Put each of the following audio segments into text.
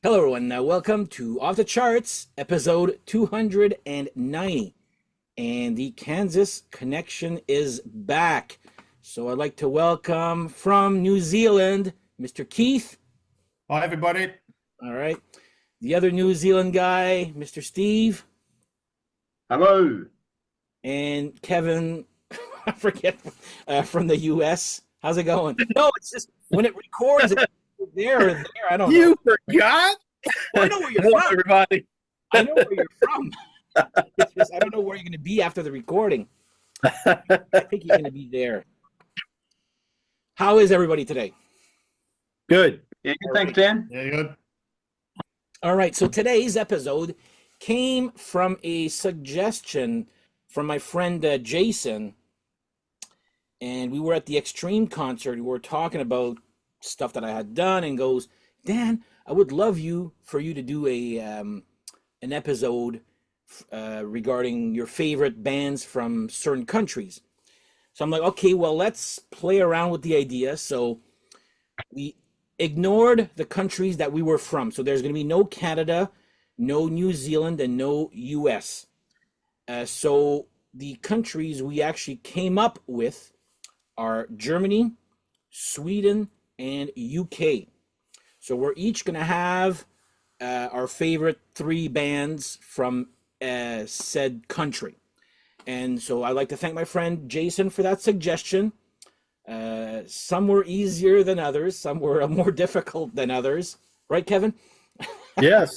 Hello, everyone. Welcome to Off the Charts, episode 290. And the Kansas connection is back. So I'd like to welcome from New Zealand, Mr. Keith. Hi, everybody. All right. The other New Zealand guy, Mr. Steve. Hello. And Kevin, I forget, from the U.S. How's it going? No, it's just when it records, it's there or there. I don't know. You forgot? Well, I know where you're Hello, from. everybody. I know where you're from. It's just I don't know where you're going to be after the recording. I think you're going to be there. How is everybody today? Good. Yeah, All thanks, right. Dan. Yeah, good. All right, so today's episode came from a suggestion from my friend Jason, and we were at the Extreme concert. We were talking about stuff that I had done, and goes, Dan, I would love for you to do an episode regarding your favorite bands from certain countries. So I'm like, okay, well, let's play around with the idea. So we ignored the countries that we were from. So there's going to be no Canada, no New Zealand, and no US. So the countries we actually came up with are Germany, Sweden, and UK. So we're each going to have our favorite three bands from said country. And so I'd like to thank my friend Jason for that suggestion. Some were easier than others. Some were more difficult than others. Right, Kevin? Yes.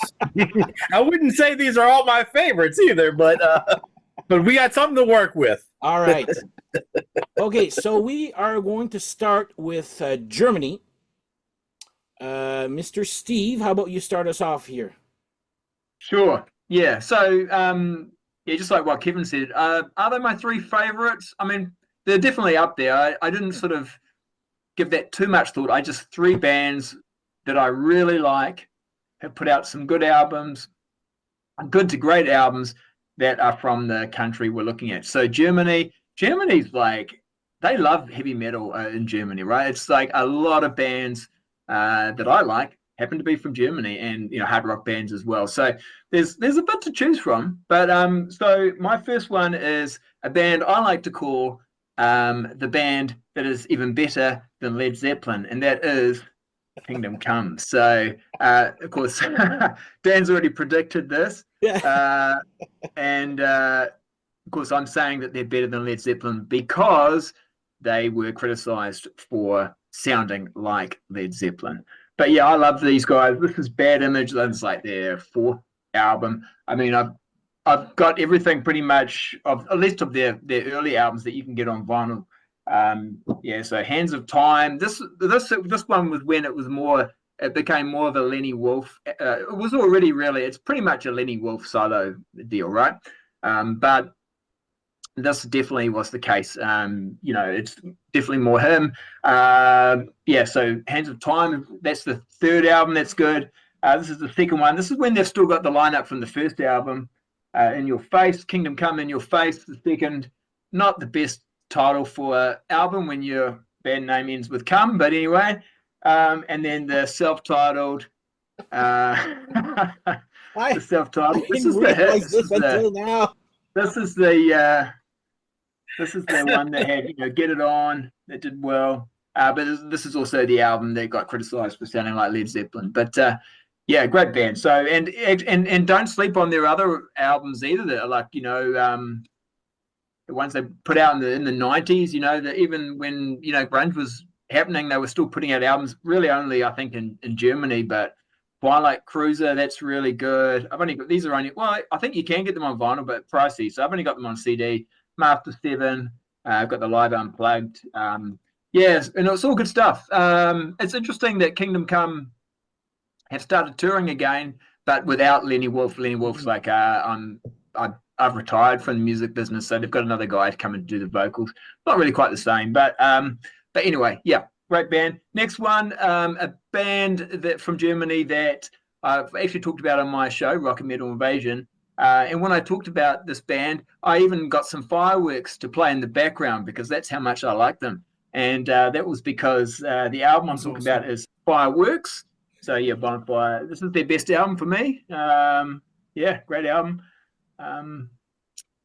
I wouldn't say these are all my favorites either, but we got something to work with. All right. Okay, so we are going to start with Germany. Mr. Steve, how about you start us off here? Sure. Yeah. So, just like what Kevin said, are they my three favorites? I mean, they're definitely up there. I didn't sort of give that too much thought. I just three bands that I really like have put out some good albums, good to great albums that are from the country we're looking at. So Germany's like, they love heavy metal in Germany, right? It's like a lot of bands that I like happen to be from Germany, and hard rock bands as well. So there's a bit to choose from. But so my first one is a band I like to call the band that is even better than Led Zeppelin, and that is Kingdom Come. So of course Dan's already predicted this. Yeah. And of course I'm saying that they're better than Led Zeppelin because they were criticized for sounding like Led Zeppelin. But yeah, I love these guys. This is Bad Image. That's like their fourth album. I mean, I've got everything pretty much of a list of their early albums that you can get on vinyl. So Hands of Time. This one was when it became more of a Lenny Wolf. It was already it's pretty much a Lenny Wolf solo deal, right? But this definitely was the case. It's definitely more him. So Hands of Time, that's the third album. That's good. This is the second one. This is when they've still got the lineup from the first album. In Your Face, Kingdom Come, In Your Face, the second. Not the best title for an album when your band name ends with come, but anyway. And then the self-titled. I This is didn't the hit. realize this until now. This is the one that had, Get It On, that did well. But this is also the album that got criticized for sounding like Led Zeppelin. But great band. So and don't sleep on their other albums either that are like, the ones they put out in the 90s, that even when, grunge was happening, they were still putting out albums really only, I think, in Germany. But Twilight Cruiser, that's really good. I think you can get them on vinyl, but pricey. So I've only got them on CD. Master 7, I've got the Live Unplugged. Yes, and it's all good stuff. It's interesting that Kingdom Come have started touring again, but without Lenny Wolf. Lenny Wolf's like, I've retired from the music business, so they've got another guy to come and do the vocals. Not really quite the same, but anyway, yeah, great band. Next one, a band that from Germany that I've actually talked about on my show, Rock and Metal Invasion. And when I talked about this band, I even got some fireworks to play in the background because that's how much I like them. And that was because the album I'm talking about is Fireworks. So yeah, Bonfire. This is their best album for me. Yeah, great album.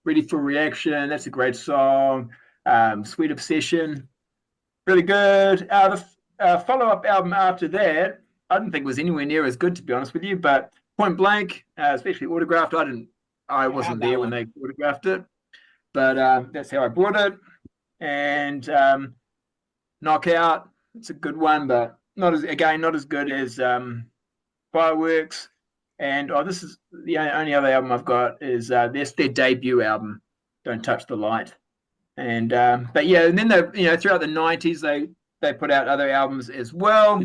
Ready for Reaction. That's a great song. Sweet Obsession, really good. The follow-up album after that, I didn't think was anywhere near as good, to be honest with you. But Point Blank, especially Autographed, I wasn't there when they autographed it, but that's how I bought it. And Knockout, it's a good one, but not as good as Fireworks. And this is the only other album I've got is their debut album, Don't Touch the Light. And but yeah, and then they throughout the 90s they put out other albums as well.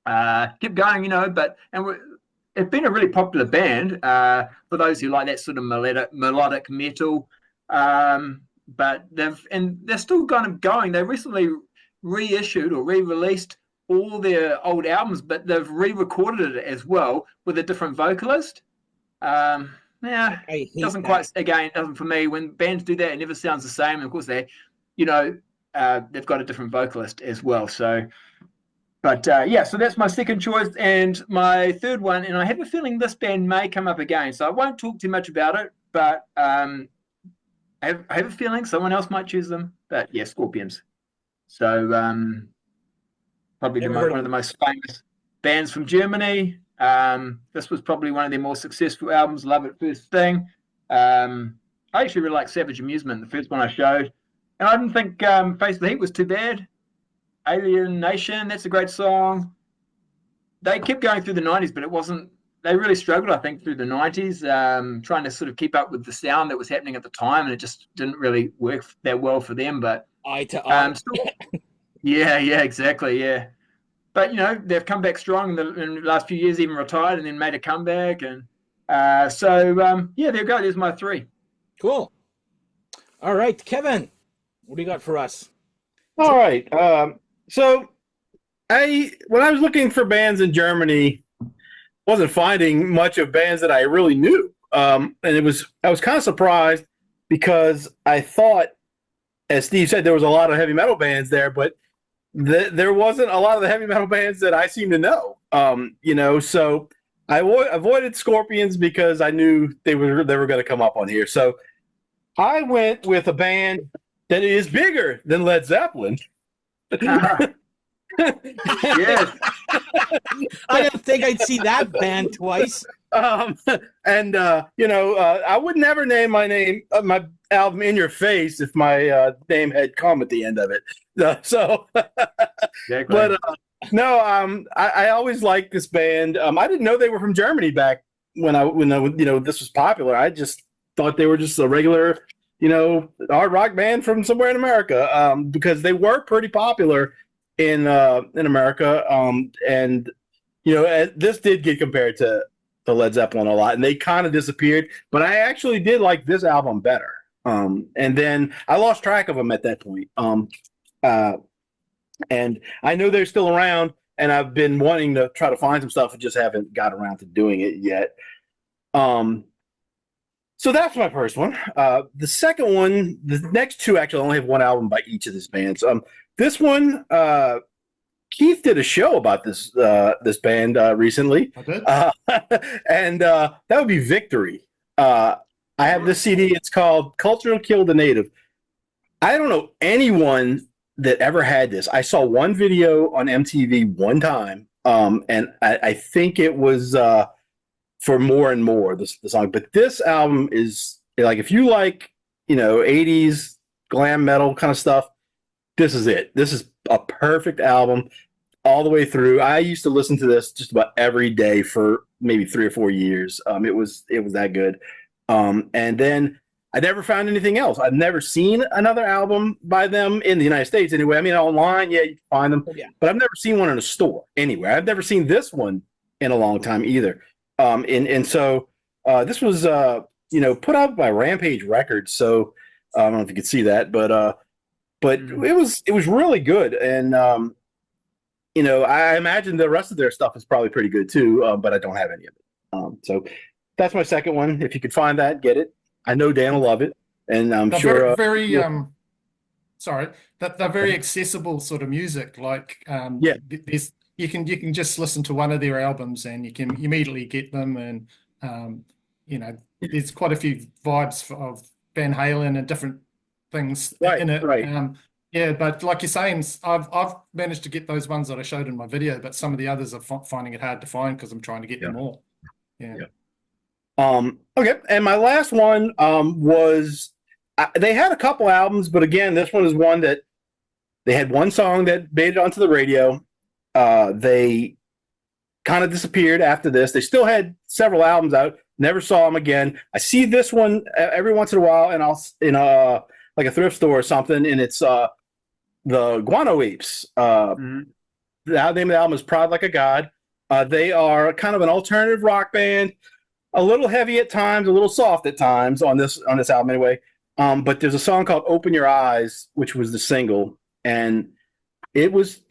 Kept going, but it's been a really popular band for those who like that sort of melodic metal. But they're still kind of going. They recently reissued or re-released all their old albums, but they've re-recorded it as well with a different vocalist. Yeah, doesn't for me. When bands do that, it never sounds the same. And of course, they've got a different vocalist as well. So, but yeah, so that's my second choice and my third one. And I have a feeling this band may come up again. So I won't talk too much about it, but I have a feeling someone else might choose them. But yeah, Scorpions. So probably one of the most famous bands from Germany. This was probably one of their more successful albums, Love at First Sting. I actually really like Savage Amusement, the first one I showed. And I didn't think Face the Heat was too bad. Alien Nation, that's a great song. They kept going through the 90s, but they really struggled, I think, through the 90s, trying to sort of keep up with the sound that was happening at the time, and it just didn't really work that well for them. But eye to eye. Yeah, exactly, yeah. But, they've come back strong in the last few years, even retired and then made a comeback. And so, there you go. There's my three. Cool. All right, Kevin, what do you got for us? All right. So when I was looking for bands in Germany, wasn't finding much of bands that I really knew. And I was kind of surprised because I thought, as Steve said, there was a lot of heavy metal bands there, but there wasn't a lot of the heavy metal bands that I seem to know. So I avoided Scorpions because I knew they were going to come up on here. So I went with a band that is bigger than Led Zeppelin. Yes. I didn't think I'd see that band twice. I would never name my album In Your Face if my name had come at the end of it. Exactly. But I always liked this band. I didn't know they were from Germany back when this was popular. I just thought they were just a regular, hard rock band from somewhere in America, because they were pretty popular in America. And this did get compared to Led Zeppelin a lot, and they kind of disappeared. But I actually did like this album better. And then I lost track of them at that point. And I know they're still around, and I've been wanting to try to find some stuff and just haven't got around to doing it yet. So that's my first one. The second one, the next two actually only have one album by each of these bands. This one, Keith did a show about this band recently. Okay. And that would be Victory. I have this CD. It's called Culture Kill the Native. I don't know anyone that ever had this. I saw one video on MTV one time, and I think it was for More and More, the song. But this album is, like, if you like, 80s glam metal kind of stuff, this is it. This is a perfect album all the way through. I used to listen to this just about every day for maybe 3 or 4 years. It was that good. And then I never found anything else. I've never seen another album by them in the United States anyway. I mean, online, yeah, you can find them. Yeah. But I've never seen one in a store anywhere. I've never seen this one in a long time either. And so this was, put out by Rampage Records. So I don't know if you could see that, but it was really good. And, I imagine the rest of their stuff is probably pretty good too, but I don't have any of it. So that's my second one. If you could find that, get it. I know Dan will love it, and I'm sure. Sorry, that very accessible sort of music. Like, Yeah. there's you can just listen to one of their albums and you can immediately get them. And there's quite a few vibes of Van Halen and different things Right, in it. right. Yeah, but like you're saying, I've managed to get those ones that I showed in my video, but some of the others are finding it hard to find because I'm trying to get them all. Yeah. Okay, and my last one was they had a couple albums, but again, this one is one that they had one song that made it onto the radio. They kind of disappeared after this. They still had several albums out. Never saw them again. I see this one every once in a while, and I'll in like a thrift store or something, and it's the Guano Apes. The name of the album is "Proud Like a God." They are kind of an alternative rock band, a little heavy at times, a little soft at times on this album anyway. But there's a song called "Open Your Eyes," which was the single, and it was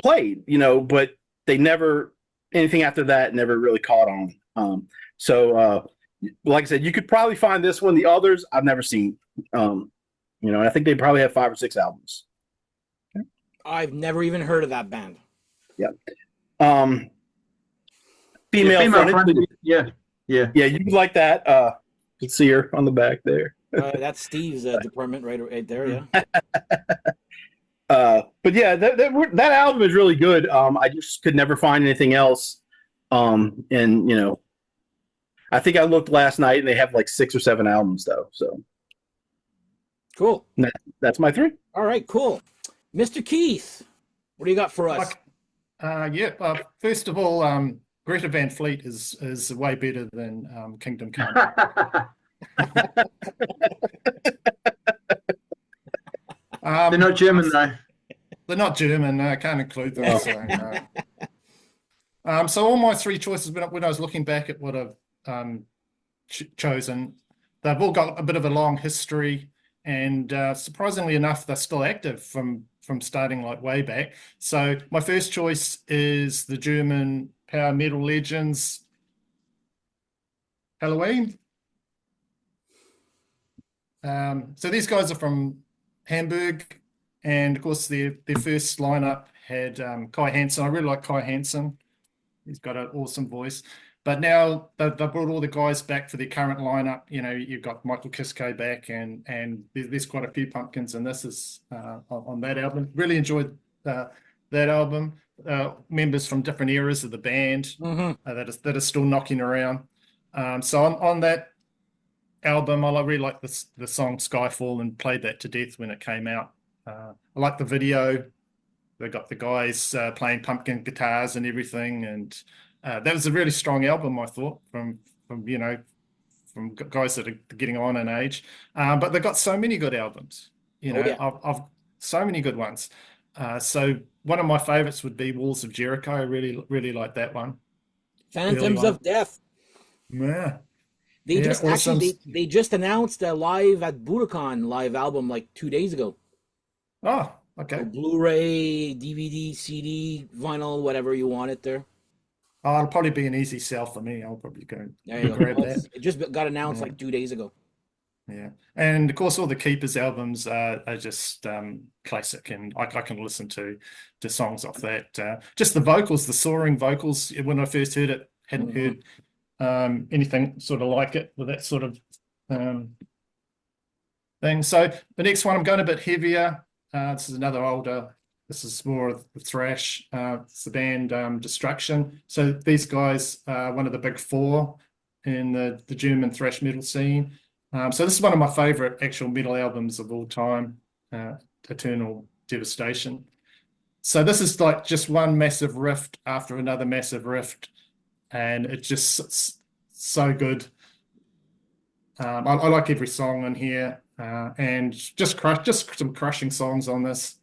played, but they never anything after that never really caught on. So like I said, you could probably find this one. The others I've never seen. I think they probably have 5 or 6 albums. I've never even heard of that band. Yeah. Female fronted. Yeah. Yeah, you like that. You can see her on the back there. That's Steve's department right there. Yeah. But yeah, that album is really good. I just could never find anything else. And I think I looked last night and they have like 6 or 7 albums though. So Cool. That's my 3. All right, cool. Mr. Keith, what do you got for us? First of all, Greta Van Fleet is way better than Kingdom Come. They're not German though. They're not German. I can't include them. So all my 3 choices, when I was looking back at what I've chosen, they've all got a bit of a long history, and surprisingly enough, they're still active from starting like way back. So my first choice is the German power metal legends, Halloween. So these guys are from Hamburg, and of course their first lineup had Kai Hansen. I really like Kai Hansen. He's got an awesome voice. But now they brought all the guys back for their current lineup. You've got Michael Kiske back, and there's quite a few pumpkins, and this is on that album. Really enjoyed that album. Members from different eras of the band that are still knocking around. So on that album, I really like the song Skyfall and played that to death when it came out. I like the video. They got the guys playing pumpkin guitars and everything, and that was a really strong album, I thought, from guys that are getting on in age. But they've got so many good albums. I've so many good ones. So one of my favorites would be Walls of Jericho. I really, really like that one. Phantoms of Death. Yeah. They just announced a live at Budokan live album like 2 days ago. Oh, okay. So Blu-ray, DVD, CD, vinyl, whatever you want it there. Oh, it'll probably be an easy sell for me. I'll probably go grab that. It just got announced like 2 days ago. Yeah, and of course all the Keepers albums are just classic, and I can listen to songs off that. Just the vocals, the soaring vocals. When I first heard it, hadn't heard anything sort of like it with that sort of thing. So the next one, I'm going a bit heavier. This is another older. This is more of the thrash. It's the band Destruction. So these guys are one of the big 4 in the German thrash metal scene. So this is one of my favorite actual metal albums of all time, Eternal Devastation. So this is like just one massive riff after another massive riff, and it's just so good. I like every song on here, and just some crushing songs on this.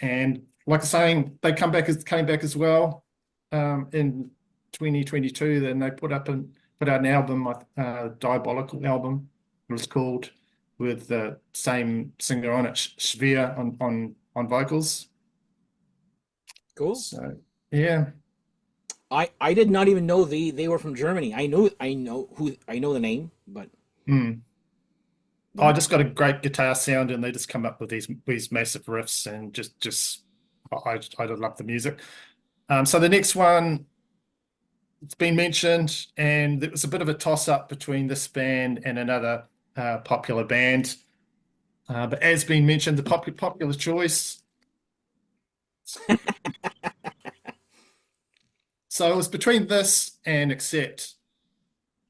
And like I was saying, they came back as well in 2022. Then they put out an album, a Diabolical album. It was called, with the same singer on it, Schwer, on vocals. Cool. So yeah, I did not even know they were from Germany. I know the name, but I just got a great guitar sound, and they just come up with these massive riffs, and just I love the music. So the next one, it's been mentioned, and it was a bit of a toss-up between this band and another popular band. But as been mentioned, the popular choice. So it was between this and Accept.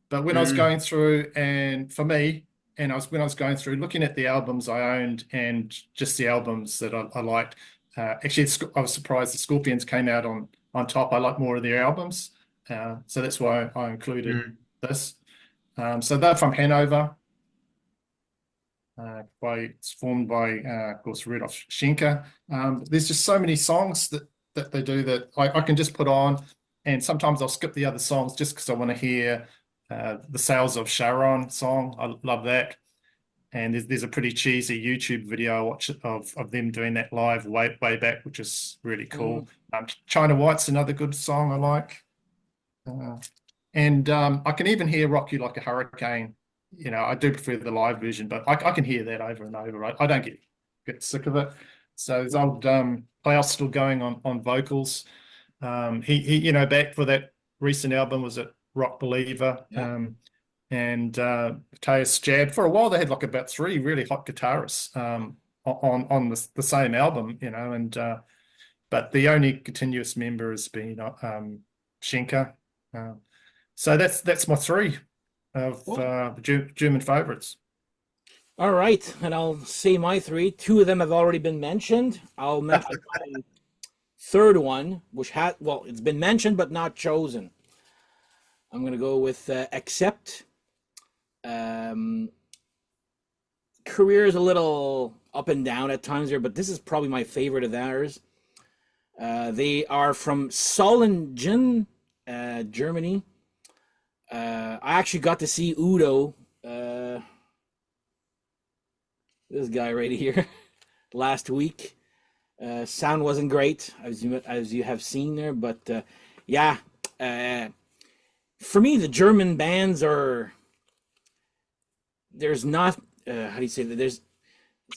But when I was going through, and for me, when I was going through looking at the albums I owned and just the albums that I liked, actually, I was surprised the Scorpions came out on top. I like more of their albums, so that's why I included this. So they're from Hanover. It's formed by, of course, Rudolf Schenker. There's just so many songs that they do that I can just put on, and sometimes I'll skip the other songs just because I want to hear the Sales of Sharon song. I love that. And there's a pretty cheesy YouTube video I watch of them doing that live way back, which is really cool. China White's another good song I like. And I can even hear Rock You Like a Hurricane. You know, I do prefer the live version, but I can hear that over and over. I don't get sick of it. So there's old Klaus still going on vocals. He you know, back for that recent album, was it Rock Believer? Yeah. And Matthias Jab. For a while, they had like about 3 really hot guitarists on the same album, you know, and but the only continuous member has been Schenker. So that's my 3 of German favorites. All right, and I'll say my 3. 2 of them have already been mentioned. I'll mention my third one, which it's been mentioned but not chosen. I'm going to go with Accept. Career is a little up and down at times here, but this is probably my favorite of theirs. They are from Solingen, Germany. I actually got to see Udo, this guy right here, last week. Sound wasn't great, as you have seen there, but yeah. For me, the German bands there's not, how do you say that?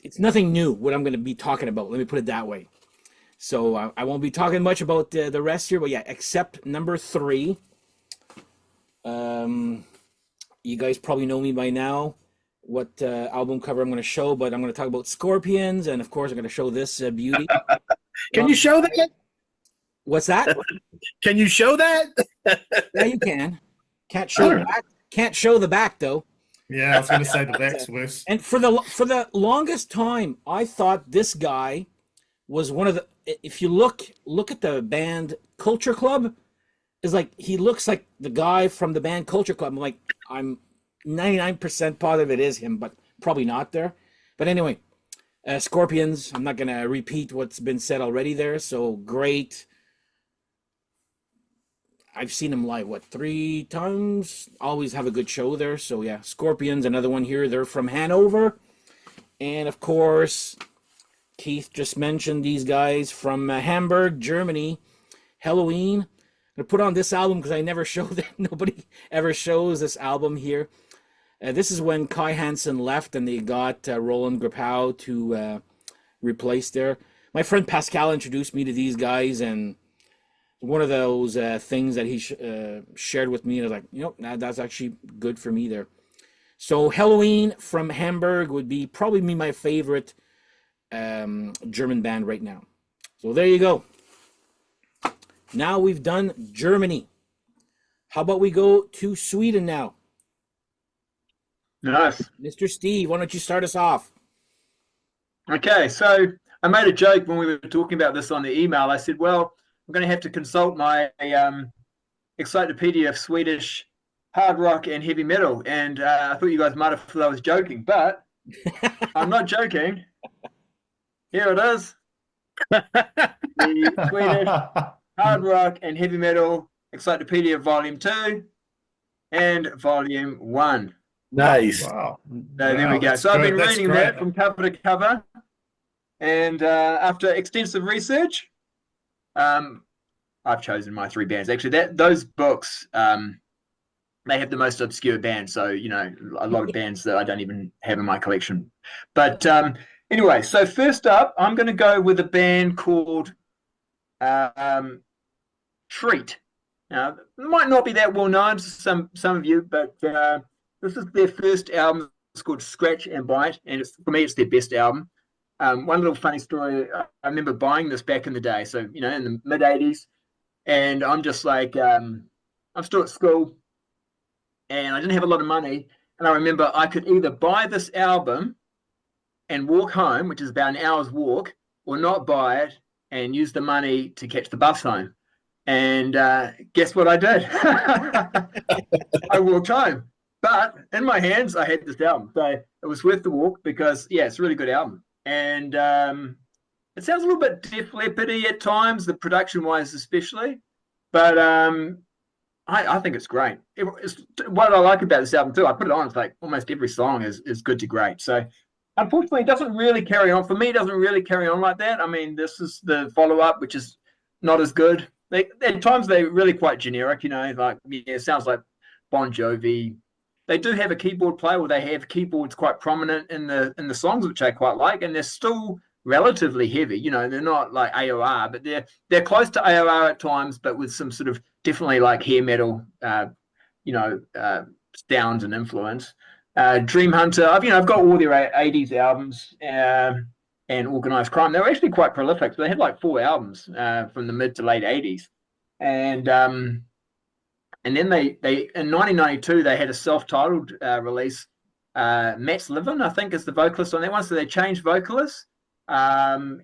It's nothing new what I'm going to be talking about. Let me put it that way. So I won't be talking much about the rest here, but yeah, Accept number 3. You guys probably know me by now, what album cover I'm going to show, but I'm going to talk about Scorpions, and of course I'm going to show this beauty. Can you show that? What's that? Can you show that? Yeah, you can. Can't show the back. Can't show the back though. Yeah, I was going to say the back's worse. And for the longest time, I thought this guy was one of the. If you look at the band Culture Club, is like he looks like the guy from the band Culture Club. I'm 99% positive it is him, but probably not there. But anyway, Scorpions. I'm not going to repeat what's been said already there. So great. I've seen him live, 3 times? Always have a good show there. So yeah, Scorpions, another one here. They're from Hanover. And of course, Keith just mentioned these guys from Hamburg, Germany. Helloween. I'm going to put on this album because I never showed it. Nobody ever shows this album here. This is when Kai Hansen left and they got Roland Grapau to replace there. My friend Pascal introduced me to these guys, and one of those things that he shared with me, and I was like, you know, that's actually good for me there. So Helloween from Hamburg would be probably my favorite German band right now. So there you go. Now we've done Germany. How about we go to Sweden now? Nice. Mr. Steve, why don't you start us off? Okay, so I made a joke when we were talking about this on the email. I said, well, I'm going to have to consult my encyclopedia of Swedish hard rock and heavy metal. And I thought you guys might have thought I was joking, but I'm not joking. Here it is. The Swedish hard rock and heavy metal encyclopedia volume 2 and volume 1. Nice. Wow. So there we go. So I've been reading that from cover to cover. And after extensive research, I've chosen my 3 bands. Actually, those books, they have the most obscure bands. So, you know, a lot of bands that I don't even have in my collection. But anyway, so first up, I'm going to go with a band called Treat. Now, it might not be that well known to some of you, but this is their first album. It's called Scratch and Bite, and for me, it's their best album. One little funny story, I remember buying this back in the day, so, in the mid-'80s, and I'm just like, I'm still at school, and I didn't have a lot of money, and I remember I could either buy this album and walk home, which is about an hour's walk, or not buy it and use the money to catch the bus home. And guess what I did? I walked home. But in my hands, I had this album. So it was worth the walk because, it's a really good album. And it sounds a little bit Def Leppard-y at times, the production-wise especially. But I think it's great. It's what I like about this album too. I put it on, it's like almost every song is good to great. So unfortunately, it doesn't really carry on. For me, it doesn't really carry on like that. I mean, this is the follow-up, which is not as good. At times, they're really quite generic, it sounds like Bon Jovi. They do have a keyboard player, or they have keyboards quite prominent in the songs, which I quite like, and they're still relatively heavy. They're not like AOR, but they're close to AOR at times, but with some sort of definitely like hair metal, sounds and influence. Dream Hunter, I've got all their 80s albums, and Organized Crime. They were actually quite prolific. So they had like 4 albums from the mid to late 80s, and then they in 1992 they had a self-titled release. Matt Sliven, I think, is the vocalist on that one. So they changed vocalists.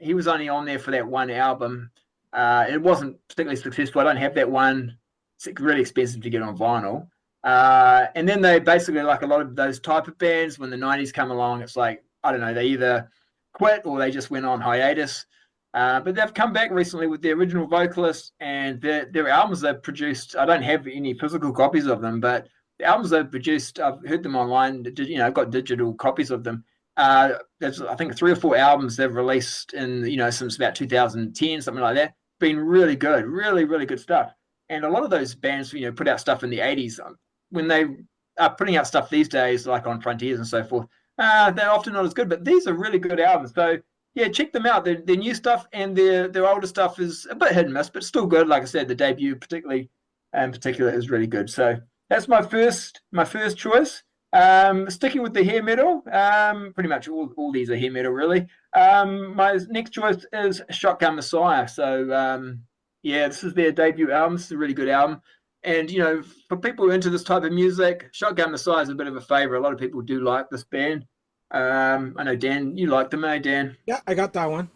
He was only on there for that one album. It wasn't particularly successful. I don't have that one. It's really expensive to get on vinyl. And then they basically, like a lot of those type of bands, when the 90s come along, it's like, I don't know, they either quit or they just went on hiatus. But they've come back recently with the original vocalists, and their albums they've produced, I don't have any physical copies of them, but the albums they've produced, I've heard them online, I've got digital copies of them. There's, I think, 3 or 4 albums they've released in, since about 2010, something like that. Been really good, really, really good stuff. And a lot of those bands, put out stuff in the 80s. When they are putting out stuff these days, like on Frontiers and so forth, they're often not as good, but these are really good albums. So yeah, check them out. Their new stuff and their older stuff is a bit hit and miss, but still good. Like I said, the debut in particular is really good. So that's my first choice. Sticking with the hair metal, pretty much all these are hair metal really. My next choice is Shotgun Messiah. So this is their debut album. This is a really good album. And, for people who are into this type of music, Shotgun Messiah is a bit of a favorite. A lot of people do like this band. I know, Dan, you like them, eh, Dan? Yeah, I got that one.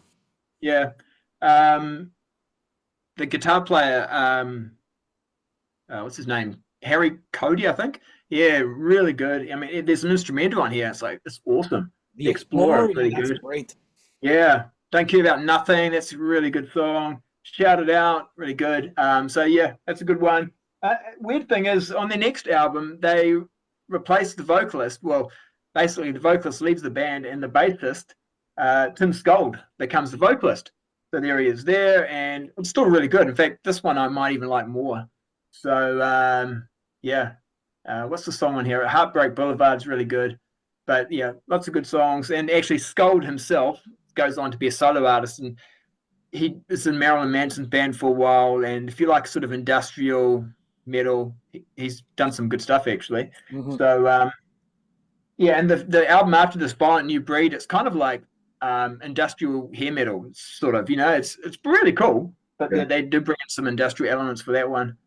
Yeah. The guitar player, what's his name? Harry Cody, I think. Yeah, really good. I mean, there's an instrumental on here. It's awesome. The Explorer, really that's good. Great. Yeah. Don't Care About Nothing. That's a really good song. Shout It Out, really good. So yeah, that's a good one. Weird thing is, on their next album, they replaced the vocalist. Well, basically, the vocalist leaves the band, and the bassist, Tim Skold, becomes the vocalist. So there he is there, and it's still really good. In fact, this one I might even like more. So, what's the song on here? Heartbreak Boulevard is really good. But yeah, lots of good songs. And actually, Skold himself goes on to be a solo artist, and he was in Marilyn Manson's band for a while. And if you like sort of industrial metal, he's done some good stuff actually. Mm-hmm. So and the album after this, Violent New Breed, it's kind of like industrial hair metal sort of, it's really cool, but they do bring in some industrial elements for that one.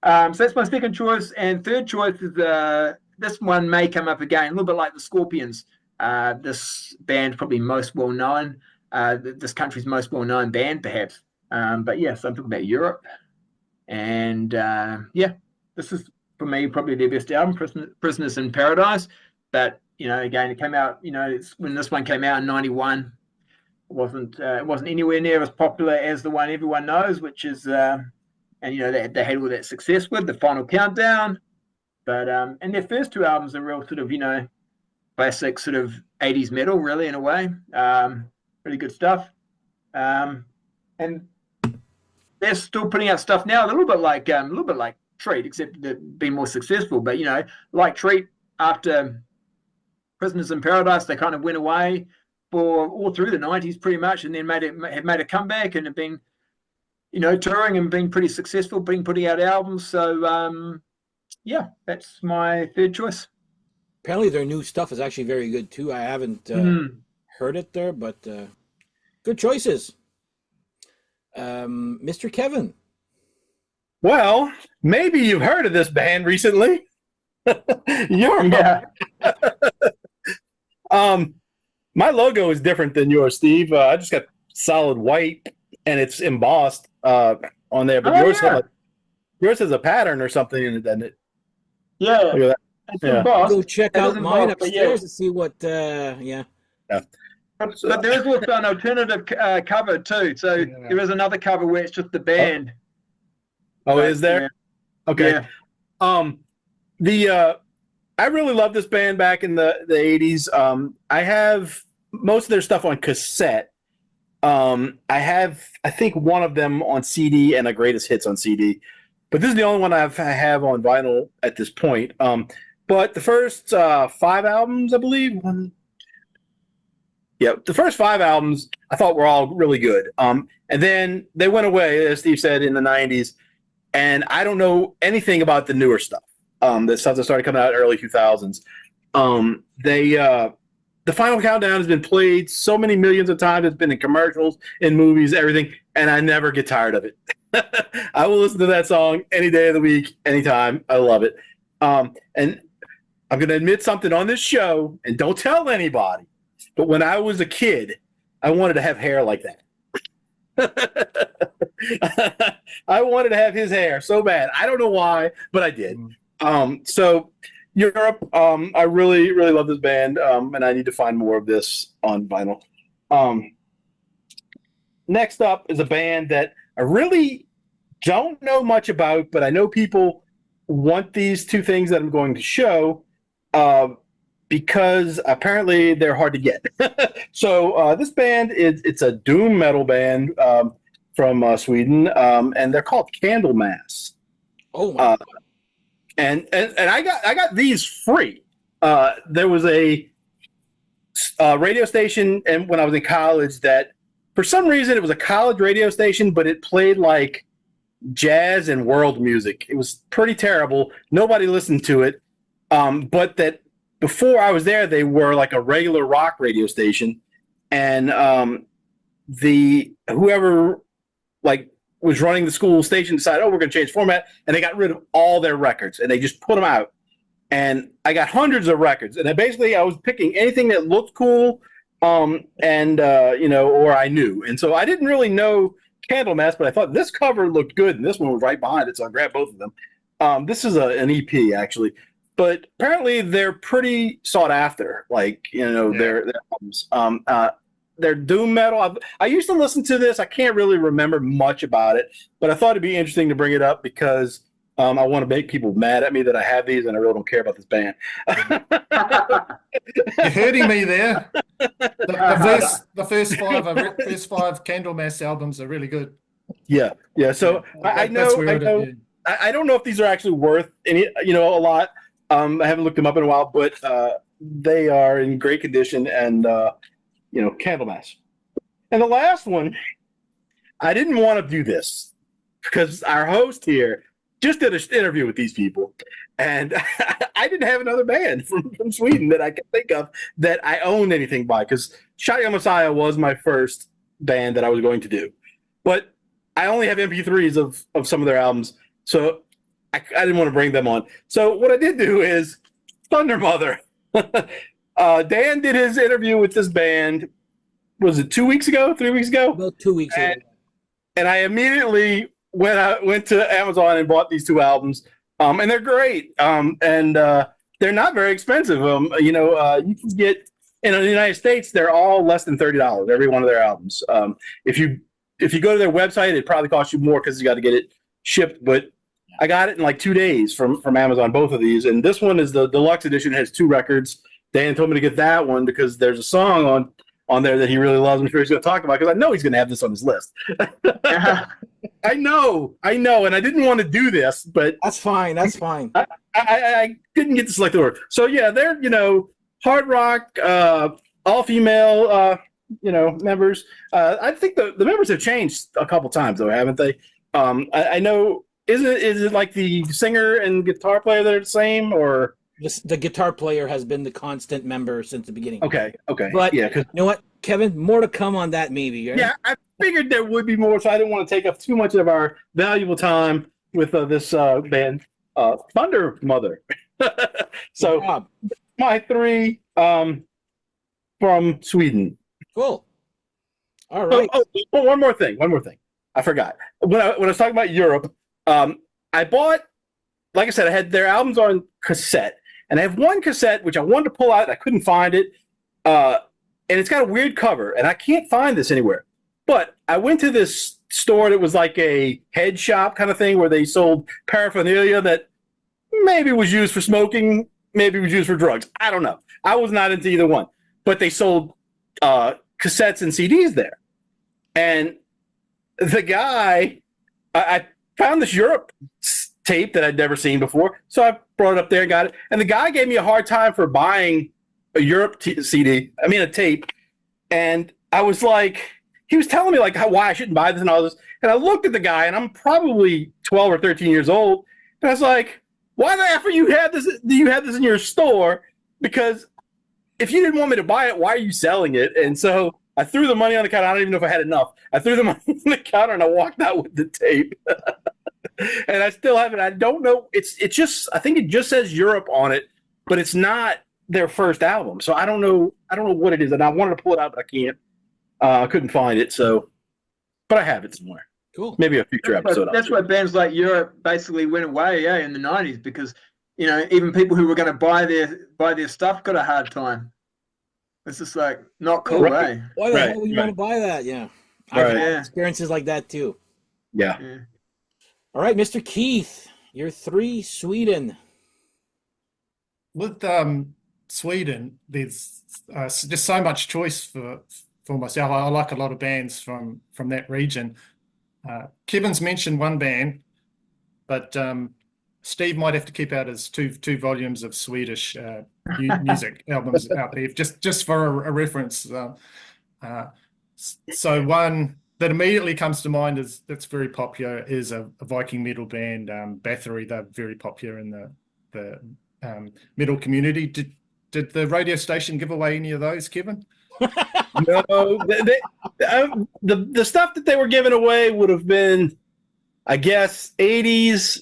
So that's my second choice. And third choice is this one may come up again, a little bit like the Scorpions. This band probably most well known, this country's most well known band perhaps. But yeah, so I'm talking about Europe. And this is for me probably their best album, Prisoners in Paradise. But again, it came out, when this one came out in '91, it wasn't anywhere near as popular as the one everyone knows, which is they had all that success with The Final Countdown. But and their first 2 albums are real sort of classic sort of 80s metal, really, in a way. Really good stuff. And they're still putting out stuff now, a little bit like Treat, except they've been more successful. But like Treat, after Prisoners in Paradise, they kind of went away for all through the 90s pretty much, and then have made a comeback and have been touring and being pretty successful, putting out albums. So yeah, that's my third choice. Apparently, their new stuff is actually very good too. I haven't heard it there, but good choices. Mr. Kevin. Well, maybe you've heard of this band recently. Yeah. My logo is different than yours, Steve. I just got solid white and it's embossed on there, but yours has a pattern or something in it, doesn't it? Yeah. Look at that. It's Yeah. embossed. Go check It out is mine embossed, but upstairs to see what. Yeah. But there is also an alternative cover too. So Yeah. there is another cover where it's just the band. Oh, is there? Okay. Yeah. I really love this band back in the 80s. I have most of their stuff on cassette. I have, I think, one of them on CD and a greatest hits on CD, but this is the only one I have on vinyl at this point. But the first 5 albums, I believe, the first 5 albums I thought were all really good. And then they went away, as Steve said, in the 90s, and I don't know anything about the newer stuff. The stuff that started coming out early 2000s. The Final Countdown has been played so many millions of times. It's been in commercials, in movies, everything, and I never get tired of it. I will listen to that song any day of the week, anytime. I love it. And I'm going to admit something on this show, and don't tell anybody, but when I was a kid, I wanted to have hair like that. I wanted to have his hair so bad. I don't know why, but I did. So Europe, I really, really love this band, and I need to find more of this on vinyl. Next up is a band that I really don't know much about, but I know people want these 2 things that I'm going to show because apparently they're hard to get. So this band it's a doom metal band from Sweden, and they're called Candlemass. Oh my. And I got these free. There was a radio station, and when I was in college, that for some reason it was a college radio station, but it played like jazz and world music. It was pretty terrible. Nobody listened to it. But that before I was there, they were like a regular rock radio station, and whoever was running the school station decided, we're going to change format, and they got rid of all their records, and they just put them out. And I got hundreds of records, and I was picking anything that looked cool, or I knew. And so I didn't really know Candlemass, but I thought this cover looked good, and this one was right behind it, so I grabbed both of them. This is an EP, actually. But apparently they're pretty sought after, their albums. They're doom metal. I used to listen to this. I can't really remember much about it, but I thought it'd be interesting to bring it up because I want to make people mad at me that I have these and I really don't care about this band. You're hurting me there. The first five Candlemass albums are really good. Yeah. So I don't know if these are actually worth any, a lot. I haven't looked them up in a while, but they are in great condition, and Candlemass. And the last one, I didn't want to do this because our host here just did an interview with these people, and I didn't have another band from Sweden that I can think of that I owned anything by, because Shotgun Messiah was my first band that I was going to do, but I only have MP3s of some of their albums, so I didn't want to bring them on. So what I did do is Thunder Mother. Dan did his interview with this band. Was it 2 weeks ago? 3 weeks ago? About 2 weeks ago. And I immediately went to Amazon and bought these 2 albums. And they're great. And they're not very expensive. You can get in the United States, they're all less than $30, every one of their albums. If you go to their website, it probably costs you more because you got to get it shipped. But I got it in like 2 days from Amazon, both of these. And this one is the deluxe edition. It has 2 records. Dan told me to get that one because there's a song on there that he really loves. I'm sure he's going to talk about, because I know he's going to have this on his list. I know, and I didn't want to do this, but That's fine. I didn't get to select the word. So yeah, they're hard rock, all female members. I think the members have changed a couple times though, haven't they? I know. Is it like the singer and guitar player that are the same, or The guitar player has been the constant member since the beginning. okay, But yeah, you know what, Kevin? More to come on that, maybe. Right? yeah, I figured there would be more, so I didn't want to take up too much of our valuable time with this band, Thunder Mother. So Good job. my three from Sweden. Cool. All right. One more thing. I forgot. When I was talking about Europe, I bought, like I said, I had their albums on cassette, and I have one cassette which I wanted to pull out. I couldn't find it, and it's got a weird cover, and I can't find this anywhere. But I went to this store that was like a head shop kind of thing where they sold paraphernalia that maybe was used for smoking, maybe was used for drugs. I don't know. I was not into either one. But they sold cassettes and CDs there. And the guy, I found this Europe tape that I'd never seen before. So I brought it up there and got it. And the guy gave me a hard time for buying a Europe a tape. And I was like, he was telling me like why I shouldn't buy this and all this. And I looked at the guy, and I'm probably 12 or 13 years old. And I was like, why the F do you have this in your store? Because if you didn't want me to buy it, why are you selling it? And so I threw the money on the counter. I don't even know if I had enough. I threw the money on the counter and I walked out with the tape. And I still have it. I don't know. I think it just says Europe on it, but it's not their first album. So I don't know what it is. And I wanted to pull it out, but I can't. I couldn't find it. So, but I have it somewhere. Cool. Maybe a future episode. That's why bands like Europe basically went away, in the 90s, because even people who were going to buy their stuff got a hard time. It's just like not cool, Right. Why the hell would you want to buy that? Yeah. I've had Yeah. experiences like that too. Yeah. Yeah. All right, Mr. Keith, you're 3, Sweden. With Sweden, there's just so much choice for myself. I like a lot of bands from that region. Kevin's mentioned one band, but Steve might have to keep out his two volumes of Swedish music albums out there, just for a reference. So one that immediately comes to mind that's very popular is a Viking metal band, Bathory. They're very popular in the metal community. Did the radio station give away any of those, Kevin? No, the stuff that they were giving away would have been, I guess, 80s,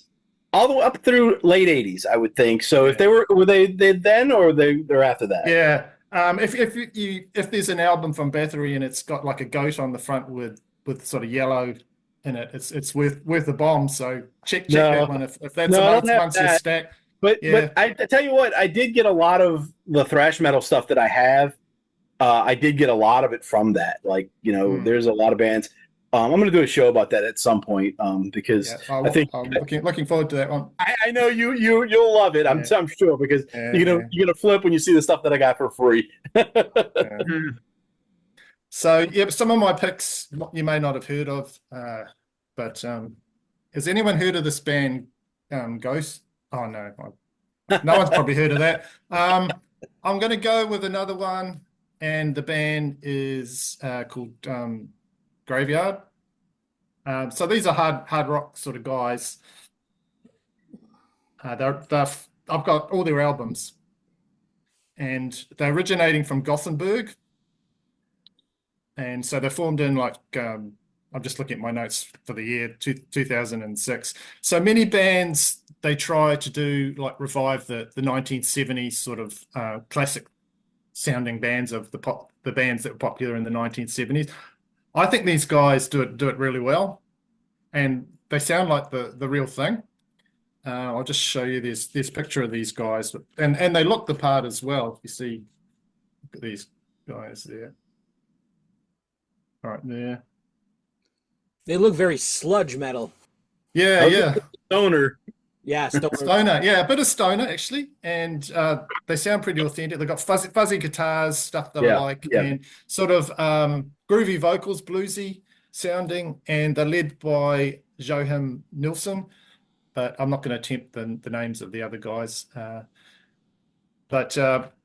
all the way up through late 80s, I would think. So if they were they then, or they're after that? Yeah. If there's an album from Bathory and it's got like a goat on the front with sort of yellow in it, it's worth a bomb. So check that one if that's amongst your stack. But I tell you what, I did get a lot of the thrash metal stuff that I have. I did get a lot of it from that. Like, there's a lot of bands. I'm going to do a show about that at some point because I think I'm looking forward to that one. I know you'll love it. I'm sure, because you're gonna flip when you see the stuff that I got for free. So some of my picks you may not have heard of, but has anyone heard of this band Ghost? Oh no, no one's probably heard of that. I'm going to go with another one, and the band is called Graveyard. So these are hard rock sort of guys. I've got all their albums, and they're originating from Gothenburg. And so they're formed in I'm just looking at my notes for the year 2006. So many bands, they try to do revive the 1970s sort of classic sounding bands of the bands that were popular in the 1970s. I think these guys do it really well, and they sound like the real thing. I'll just show you this picture of these guys, and they look the part as well. You see, look at these guys there, right there. They look very sludge metal. Yeah. Stoner. Yeah, stoner. Yeah, a bit of stoner actually, and they sound pretty authentic. They've got fuzzy guitars, stuff that I like, and sort of groovy vocals, bluesy sounding, and they're led by Joachim Nilsson. But I'm not going to attempt the names of the other guys. But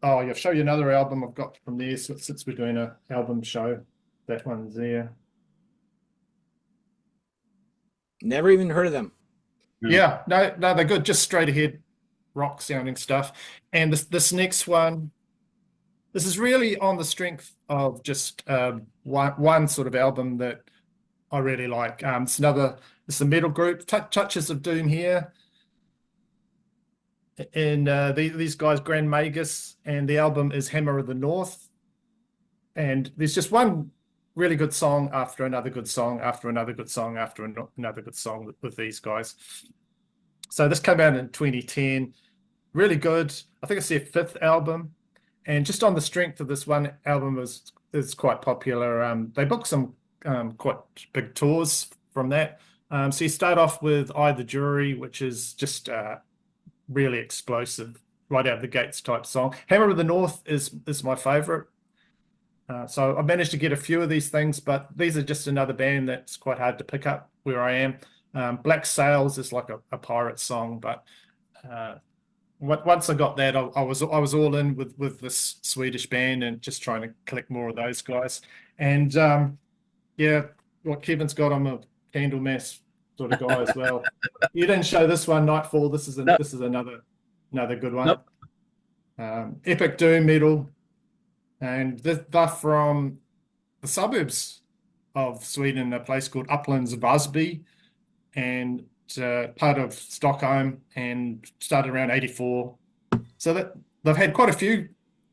I'll show you another album I've got from there since we're doing an album show. That one's there. Never even heard of them. Yeah, no, they're good. Just straight ahead rock sounding stuff. And this next one, this is really on the strength of just one sort of album that I really like. It's a metal group, Touches of Doom here. And these guys, Grand Magus, and the album is Hammer of the North. And there's just one really good song after another good song after another good song after another good song with these guys. So this came out in 2010. Really good. I think it's their 5th album. And just on the strength of this one album is quite popular. They booked some quite big tours from that. So you start off with I the Jury, which is just really explosive, right out of the gates type song. Hammer of the North is my favorite. So I managed to get a few of these things, but these are just another band that's quite hard to pick up where I am. Black Sails is like a pirate song, but once I got that, I was all in with this Swedish band and just trying to collect more of those guys. And yeah, what Kevin's got, I'm a Candlemass sort of guy as well. You didn't show this one, Nightfall. This is another good one. Nope. Epic doom metal, and they're from the suburbs of Sweden, a place called Uplands Vasby, and part of Stockholm, and started around 84. So that they've had quite a few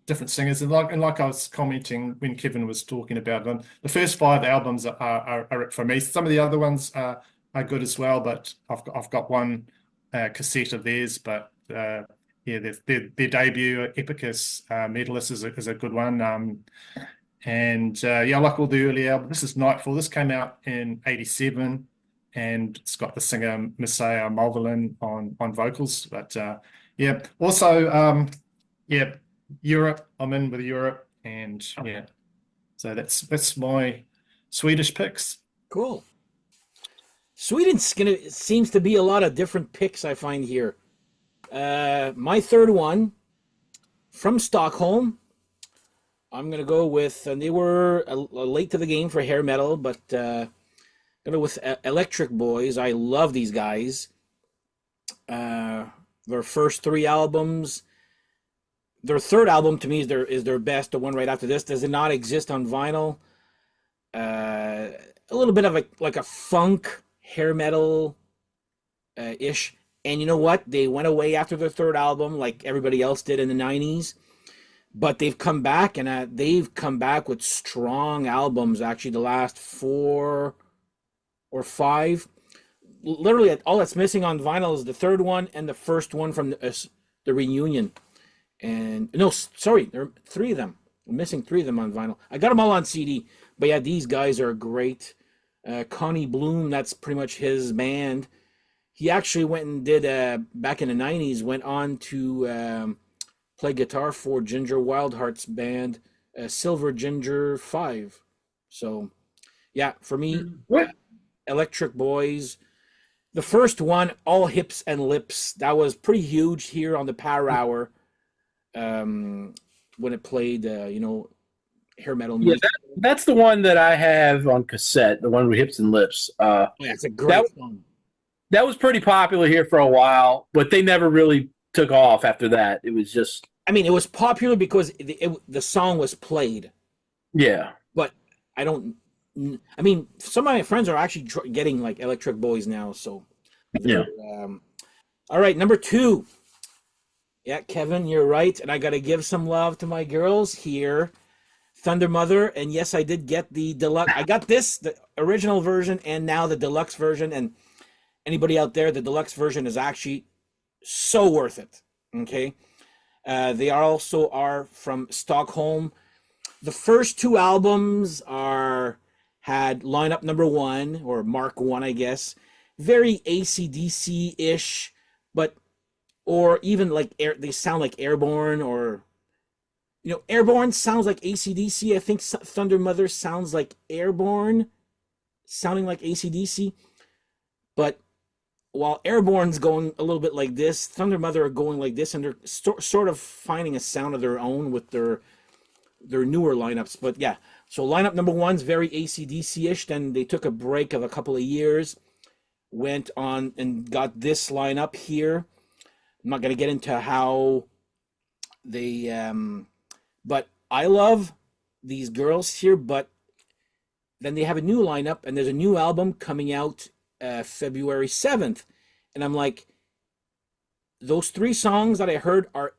different singers, and like I was commenting when Kevin was talking about them, the first 5 albums are it for me. Some of the other ones are good as well, but I've got one cassette of theirs. But yeah, their debut, Epicus Medalist, is a good one. And yeah, I like all the early albums. This is Nightfall. This came out in 87, and it's got the singer Messiah Mulverlin on vocals. But yeah, also yeah, Europe. I'm in with Europe, and yeah, so that's my Swedish picks. Cool. Seems to be a lot of different picks I find here. My third one from Stockholm. I'm gonna go with, and they were late to the game for hair metal, but gonna go with Electric Boys. I love these guys. Their first 3 albums. Their 3rd album to me is their best. The one right after this does not exist on vinyl. A little bit of like a funk hair metal ish. And you know what? They went away after their 3rd album, like everybody else did in the 90s. But they've come back, and they've come back with strong albums. Actually, the last 4 or 5. Literally, all that's missing on vinyl is the 3rd one and the first one from the reunion. And no, sorry, there are 3 of them. I'm missing 3 of them on vinyl. I got them all on CD. But yeah, these guys are great. Connie Bloom, that's pretty much his band. He actually went and did, back in the 90s, went on to play guitar for Ginger Wildheart's band, Silver Ginger 5. So, yeah, for me, Electric Boys. The first one, All Hips and Lips, that was pretty huge here on the Power Hour when it played, hair metal music. Yeah, that's the one that I have on cassette, the one with Hips and Lips. Yeah, it's a great song. That was pretty popular here for a while, but they never really took off after that. It was just... I mean, it was popular because the song was played. Yeah. But some of my friends are actually getting like Electric Boys now, so... Yeah. All right, number 2. Yeah, Kevin, you're right, and I got to give some love to my girls here. Thunder Mother, and yes, I did get the deluxe. I got the original version, and now the deluxe version. And anybody out there, the deluxe version is actually so worth it. Okay, they also are from Stockholm. The first 2 albums had lineup number 1 or Mark 1, I guess. Very AC/DC-ish, or even like they sound like Airborne, or Airborne sounds like AC/DC. I think Thunder Mother sounds like Airborne, sounding like AC/DC. But while Airborne's going a little bit like this, Thunder Mother are going like this, and they're sort of finding a sound of their own with their newer lineups. But yeah, so lineup number one's very AC/DC-ish. Then they took a break of a couple of years, went on and got this lineup here. I'm not going to get into how they, but I love these girls here. But then they have a new lineup, and there's a new album coming out February 7th. And I'm like, those 3 songs that I heard are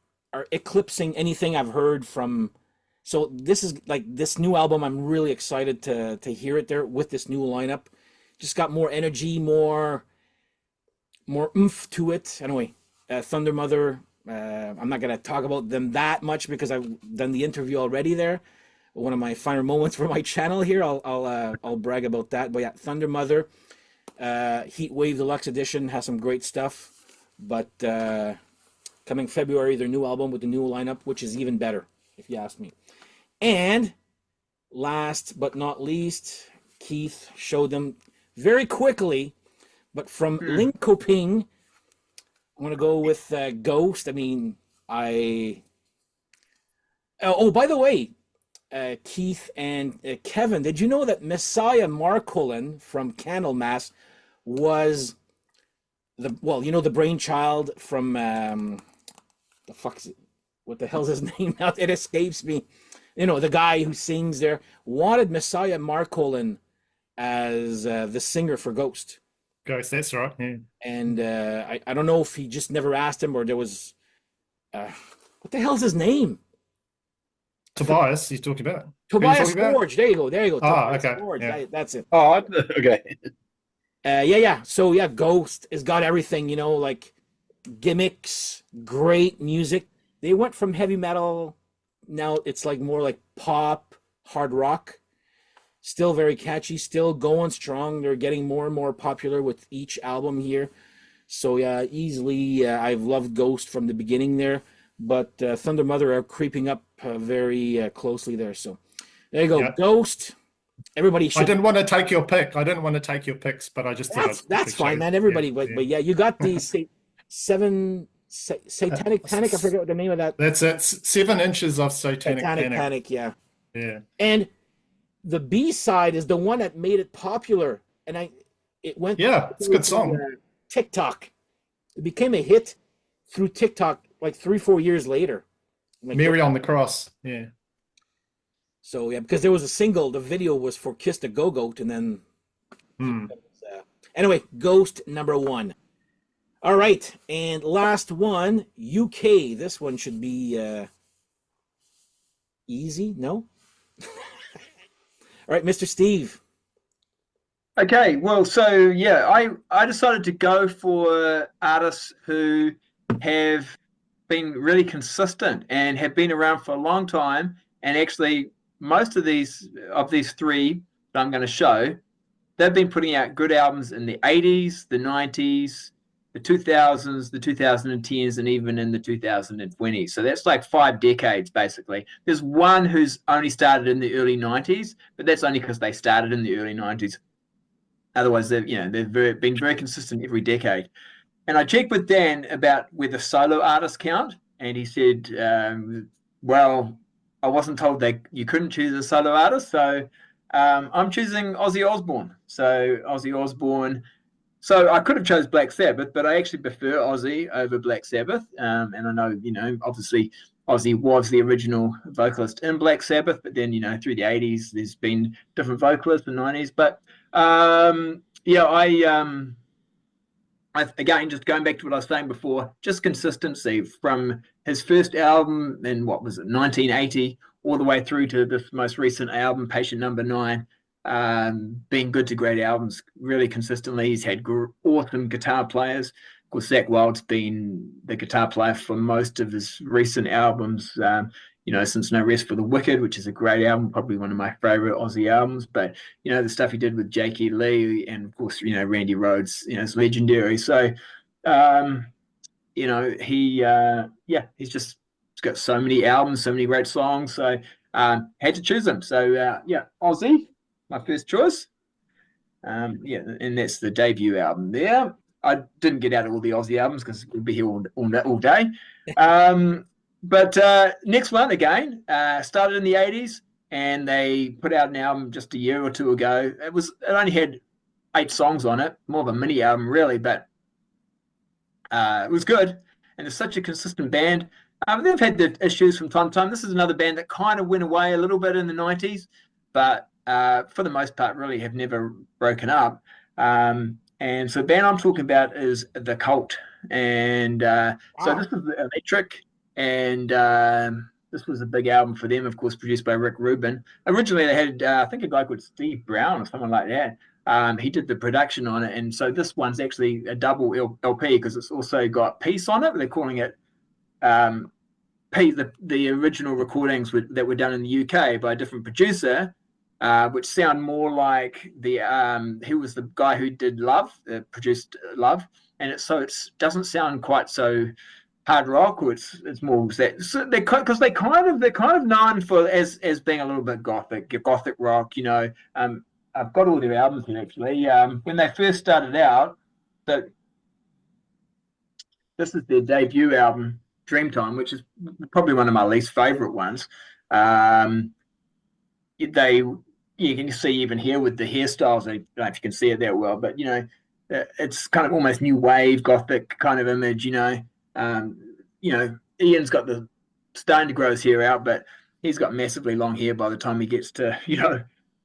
eclipsing anything I've heard from. So this is like this new album. I'm really excited to hear it there with this new lineup. Just got more energy, more oomph to it. Anyway, Thunder Mother. I'm not gonna talk about them that much because I've done the interview already there. One of my finer moments for my channel here. I'll brag about that. But yeah, Thunder Mother, Heat Wave Deluxe Edition has some great stuff. But coming February, their new album with the new lineup, which is even better, if you ask me. And last but not least, Keith showed them very quickly, but from Linkoping, I'm gonna go with Ghost. I mean, oh, by the way, Keith and Kevin, did you know that Messiah Marcolin from Candlemass was the brainchild from the fuck is it? What the hell's his name now? It escapes me. You know, the guy who sings there wanted Messiah Marcolin as the singer for Ghost. Ghost, that's right. Yeah. And I don't know if he just never asked him or there was what the hell's his name? Tobias, he's talking about. Tobias Forge. There you go. Oh, Tobias okay. Forge. Yeah. That's it. Oh, okay. Yeah. So yeah, Ghost has got everything, you know, like gimmicks, great music. They went from heavy metal, now it's like more like pop, hard rock. Still very catchy, still going strong. They're getting more and more popular with each album here. So yeah, easily I've loved Ghost from the beginning there, but Thunder Mother are creeping up very closely there. So there you go, yeah. Ghost. Everybody should. I didn't want to take your pick. I didn't want to take your picks, but I just thought that's fine, man. Everybody, yeah, but yeah, you got the Satanic Panic. I forget what the name of that. That's it. 7 inches of Satanic Panic. Yeah. And the B side is the one that made it popular, and it went. Yeah, it's a good song. TikTok. It became a hit through TikTok like 3-4 years later. Like, Mary on the Cross. Yeah. So yeah, because there was a single, the video was for Kiss the Go-Goat, and then anyway, Ghost number 1. All right, and last one, UK. This one should be easy, no? All right, Mr. Steve. Okay, well, so yeah, I decided to go for artists who have been really consistent and have been around for a long time, and actually most of these 3 that I'm going to show, they've been putting out good albums in the 80s, the 90s, the 2000s, the 2010s, and even in the 2020s. So that's like 5 decades, basically. There's one who's only started in the early 90s, but that's only because they started in the early 90s. Otherwise, they've been very consistent every decade. And I checked with Dan about where the solo artists count, and he said, well, I wasn't told that you couldn't choose a solo artist, so I'm choosing Ozzy Osbourne. So Ozzy Osbourne. So I could have chose Black Sabbath, but I actually prefer Ozzy over Black Sabbath. And I know, obviously Ozzy was the original vocalist in Black Sabbath, but then, through the 80s, there's been different vocalists in the 90s. But again, just going back to what I was saying before, just consistency from his first album in, 1980, all the way through to this most recent album, Patient Number 9. Being good to great albums really consistently. He's had awesome guitar players. Of course, Zakk Wylde's been the guitar player for most of his recent albums, since No Rest for the Wicked, which is a great album, probably one of my favorite Ozzy albums. But, the stuff he did with J.K. Lee and, of course, Randy Rhoads, is legendary. So, he's got so many albums, so many great songs. So, had to choose him. So, Ozzy. My first choice. And that's the debut album there. I didn't get out all the Aussie albums because we'd be here all day. But next one again started in the 80s, and they put out an album just a year or two ago. It only had 8 songs on it, more of a mini album really, but it was good. And it's such a consistent band. They've had the issues from time to time. This is another band that kind of went away a little bit in the 90s, but for the most part really have never broken up. And so the band I'm talking about is The Cult. And so this was Electric, and this was a big album for them, of course, produced by Rick Rubin. Originally they had, I think, a guy called Steve Brown or someone like that. He did the production on it, and so this one's actually a double LP because it's also got Peace on it. They're calling it the original recordings that were done in the UK by a different producer, which sound more like he was the guy who did Love, produced Love, and it doesn't sound quite so hard rock, or it's more that. So because they're kind of known for as being a little bit gothic rock, you know. I've got all their albums here actually. When they first started out, this is their debut album, Dreamtime, which is probably one of my least favorite ones. You can see even here with the hairstyles. I don't know if you can see it that well, but you know, it's kind of almost new wave gothic kind of image. You know, Ian's got the starting to grow his hair out, but he's got massively long hair by the time he gets to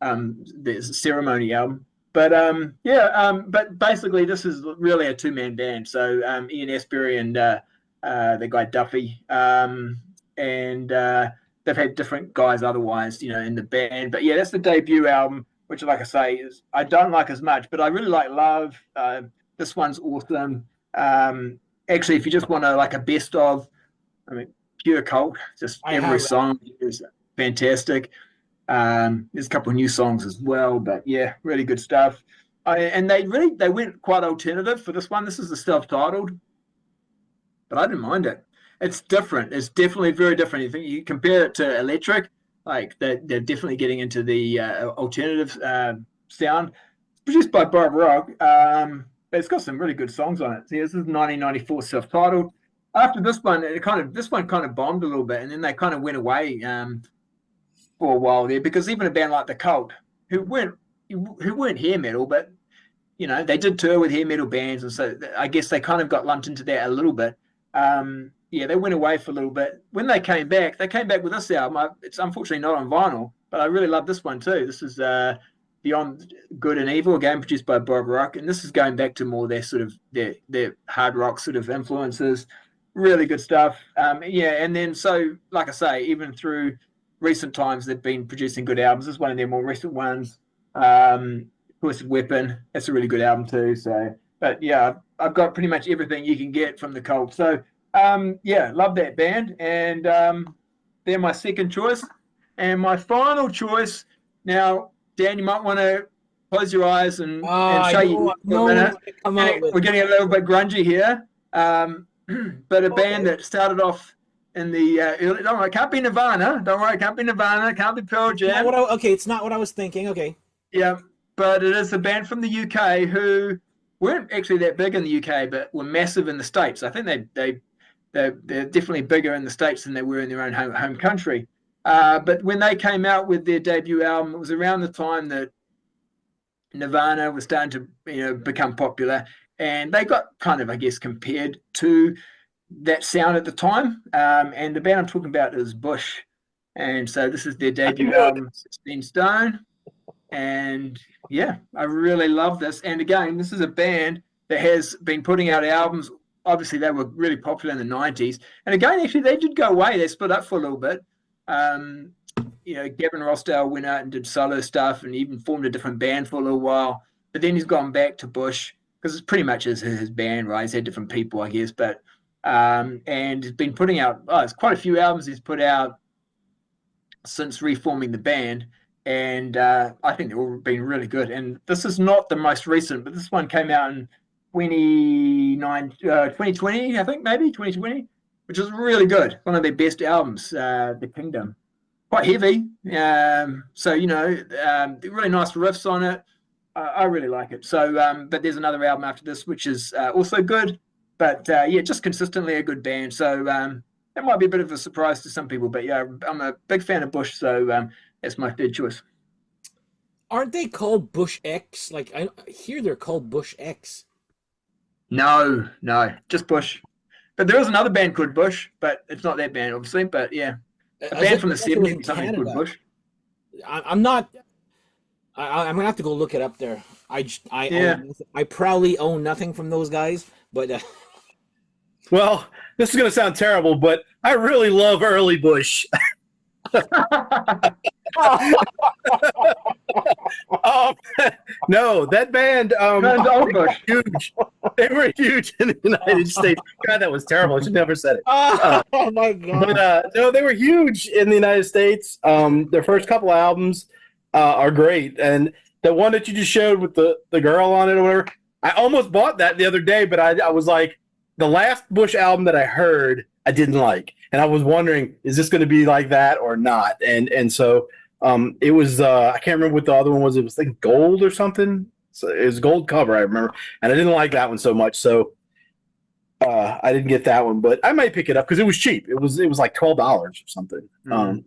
the Ceremony album. But but basically this is really a 2-man band. So Ian Astbury and the guy Duffy, and they've had different guys otherwise, in the band. But yeah, that's the debut album, which, like I say, I don't like as much, but I really like Love. This one's awesome. Actually, if you just want to like a best of, pure Cult, just every song is fantastic. There's a couple of new songs as well, but yeah, really good stuff. And they went quite alternative for this one. This is the self-titled, but I didn't mind it. It's different. It's definitely very different. You think you compare it to Electric, like they're definitely getting into the alternative sound. It's produced by Bob Rock, but it's got some really good songs on it. See, this is 1994 self-titled. After this one, this one kind of bombed a little bit, and then they kind of went away for a while there, because even a band like The Cult, who weren't hair metal, but they did tour with hair metal bands, and so I guess they kind of got lumped into that a little bit. They went away for a little bit. When they came back with this album. It's unfortunately not on vinyl, but I really love this one too. This is Beyond Good and Evil, again produced by Bob Rock, and this is going back to more their sort of their hard rock sort of influences. Really good stuff. And then so like I say, even through recent times they've been producing good albums. This is one of their more recent ones. Twisted Weapon, that's a really good album too. So, but yeah, I've got pretty much everything you can get from The Cult. So love that band, and they're my second choice. And my final choice, now, Dan, you might want to close your eyes and show you for a minute. We're getting a little bit grungy here, but a band that started off in the early, don't worry, it can't be Nirvana. Don't worry, it can't be Nirvana. It can't be Pearl Jam. It's not what I was thinking. Okay. Yeah, but it is a band from the UK who weren't actually that big in the UK, but were massive in the States. I think they're definitely bigger in the States than they were in their own home country. But when they came out with their debut album, it was around the time that Nirvana was starting to become popular, and they got kind of, I guess, compared to that sound at the time. And the band I'm talking about is Bush, and so this is their debut album, 16 Stone. And yeah, I really love this. And again, this is a band that has been putting out albums. Obviously, they were really popular in the 90s. And again, actually, they did go away. They split up for a little bit. Gavin Rossdale went out and did solo stuff and even formed a different band for a little while. But then he's gone back to Bush because it's pretty much his band, right? He's had different people, I guess. But and he's been putting out, it's quite a few albums he's put out since reforming the band. And I think they've all been really good. And this is not the most recent, but this one came out in 2020, I think, maybe 2020, which is really good. One of their best albums, The Kingdom. Quite heavy. So, really nice riffs on it. I really like it. So, but there's another album after this which is also good, but yeah, just consistently a good band. So that might be a bit of a surprise to some people, but yeah, I'm a big fan of Bush, so that's my third choice. Aren't they called Bush X? Like I hear they're called Bush X. No, just Bush. But there is another band called Bush, but it's not that band, obviously. But yeah, a band from the It was in 70s, something called Canada. Bush. I'm not. I'm gonna have to go look it up there. Yeah. I proudly own nothing from those guys, but Well, this is going to sound terrible, but I really love early Bush. Um, no, that band, That's old Bush. huge. They were huge in the United States. God, that was terrible. I should never said it. oh my god! But no, they were huge in the United States. Their first couple albums are great, and the one that you just showed with the girl on it or whatever, I almost bought that the other day, but I was like, the last Bush album that I heard, I didn't like, and I was wondering, is this going to be like that or not? And so it was I can't remember what the other one was. It was like gold or something. So it was gold cover, I remember, and I didn't like that one so much. So I didn't get that one, but I might pick it up because it was cheap. It was like $12 or something. Mhm.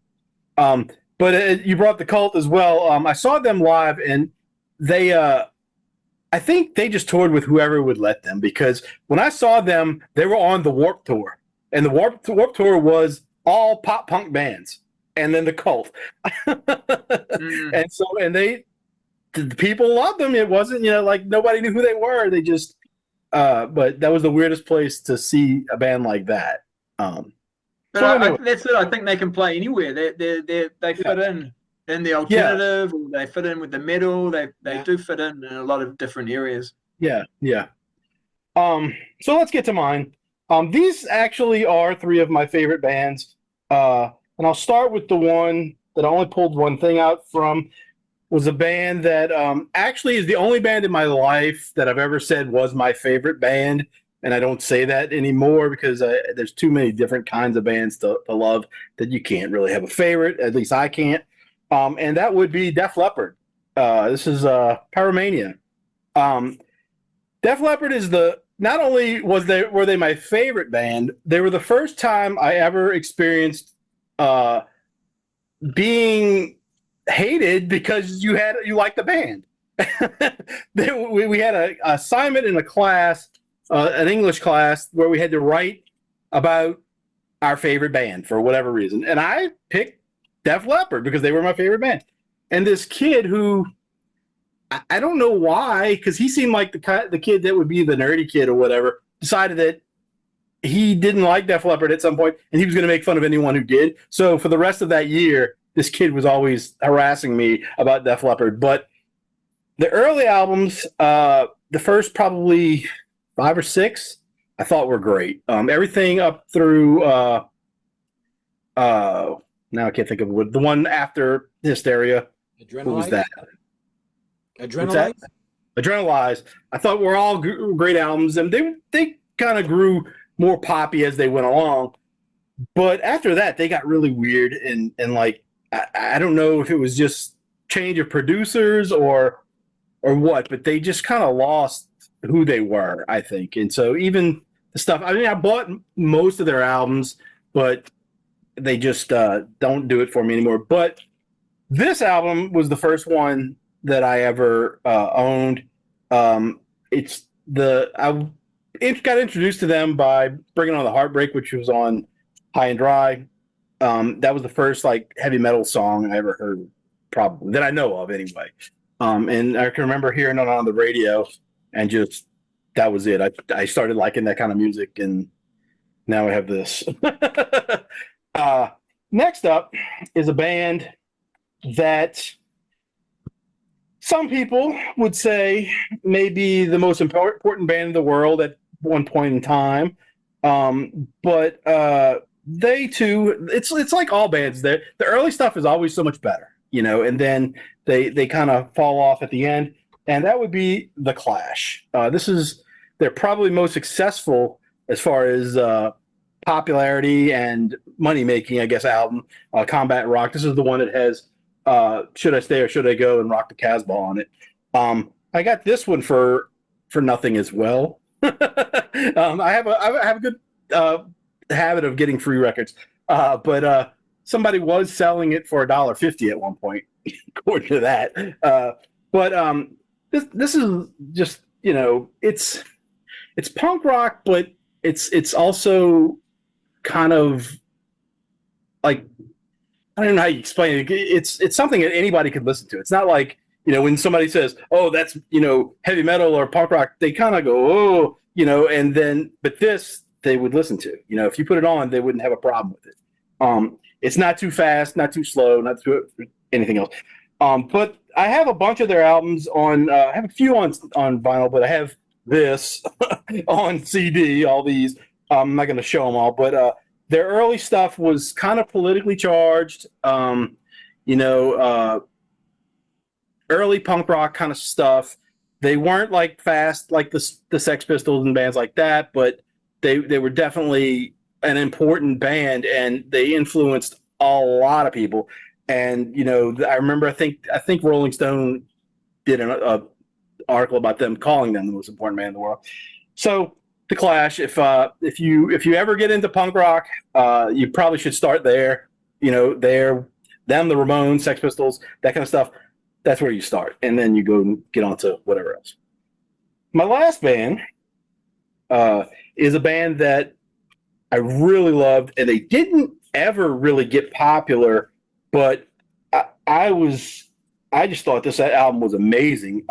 But you brought the Cult as well. I saw them live, and they I think they just toured with whoever would let them, because when I saw them, they were on the Warped Tour, and the Warped Tour was all pop punk bands, and then the Cult, Mm. and the people loved them. It wasn't like nobody knew who they were. They just but that was the weirdest place to see a band like that. But So anyway. that's it. I think they can play anywhere. They fit in the alternative, or they fit in with the metal. They Yeah. do fit in a lot of different areas. Yeah. So let's get to mine. These actually are three of my favorite bands. And I'll start with the one that I only pulled one thing out from. Was a band that actually is the only band in my life that I've ever said was my favorite band. And I don't say that anymore because there's too many different kinds of bands to love that you can't really have a favorite. At least I can't. And that would be Def Leppard. This is Pyromania. Def Leppard is not only were they my favorite band, they were the first time I ever experienced being hated because you liked the band. we had an assignment in a class, an English class, where we had to write about our favorite band for whatever reason, and I picked Def Leppard because they were my favorite band. And this kid who I don't know why, because he seemed like the kid that would be the nerdy kid or whatever, decided that he didn't like Def Leppard at some point, and he was going to make fun of anyone who did. So for the rest of that year, this kid was always harassing me about Def Leppard. But the early albums, the first probably 5 or 6, I thought were great. Everything up through now I can't think of the one after Hysteria. What was that? Adrenalize? Adrenalize. I thought were all great albums, and they kind of grew more poppy as they went along. But after that, they got really weird, and like I don't know if it was just change of producers or what, but they just kind of lost who they were, I think. And so even the stuff, I mean, I bought most of their albums, but they just don't do it for me anymore. But this album was the first one that I ever owned. I got introduced to them by Bringing On the Heartbreak, which was on High and Dry. That was the first like heavy metal song I ever heard, probably that I know of anyway. And I can remember hearing it on the radio, and just that was it. I started liking that kind of music, and now I have this. Next up is a band that some people would say may be the most important band in the world at one point in time. But they too, it's like all bands. The early stuff is always so much better, and then they kind of fall off at the end. And that would be The Clash. They're probably most successful as far as popularity and money making, I guess, album, Combat Rock. This is the one that has Should I Stay or Should I Go and Rock the Casbah on it. I got this one for nothing as well. I have a good habit of getting free records, but somebody was selling it for $1.50 at one point, according to that. But this is just, you know, it's punk rock, but it's also kind of like, I don't know how you explain it. It's something that anybody could listen to. It's not like, you know, when somebody says, "Oh, that's, you know, heavy metal or punk rock," they kind of go, "Oh," you know, and then, but this they would listen to. You know, if you put it on, they wouldn't have a problem with it. It's not too fast, not too slow, not too anything else. But I have a bunch of their albums on. I have a few on vinyl, but I have this on CD. All these. I'm not going to show them all, but their early stuff was kind of politically charged. You know. Early punk rock kind of stuff. They weren't like fast like the Sex Pistols and bands like that, but they were definitely an important band, and they influenced a lot of people. And you know, I remember I think Rolling Stone did an article about them, calling them the most important band in the world. So the Clash, if you ever get into punk rock, you probably should start there. You know, the Ramones, Sex Pistols, that kind of stuff. That's where you start, and then you go and get on to whatever else. My last band is a band that I really loved, and they didn't ever really get popular, but I just thought this album was amazing.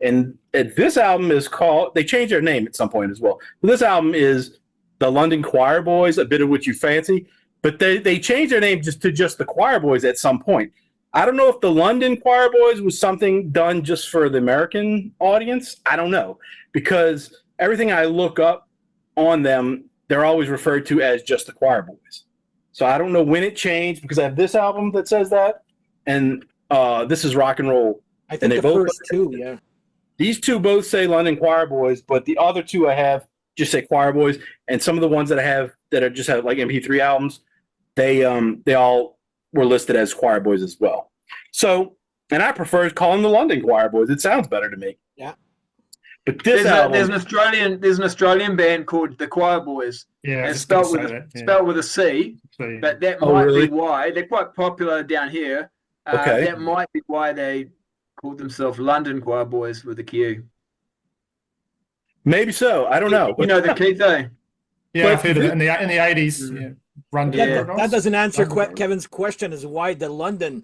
And this album is called, they changed their name at some point as well. This album is the London Choir Boys, A Bit of What You Fancy, but they changed their name to just the Choir Boys at some point. I don't know if the London Choir Boys was something done just for the American audience. I don't know, because everything I look up on them, they're always referred to as just the Choir Boys. So I don't know when it changed, because I have this album that says that, and this is Rock and Roll. I think the first two, yeah. These two both say London Choir Boys, but the other two I have just say Choir Boys, and some of the ones that I have that are just have like MP3 albums, they all were listed as Choir Boys as well. So, and I prefer calling the London Choir Boys. It sounds better to me. Yeah. But this there's an Australian band called the Choir Boys. Yeah, and spelled with a C, but that might be why they're quite popular down here. Okay. That might be why they called themselves London Choir Boys with a Q. Maybe so. I don't know. You know the Keith, eh? Yeah, I've heard of it in the 80s. Yeah. Run that doesn't answer Kevin's question as why the London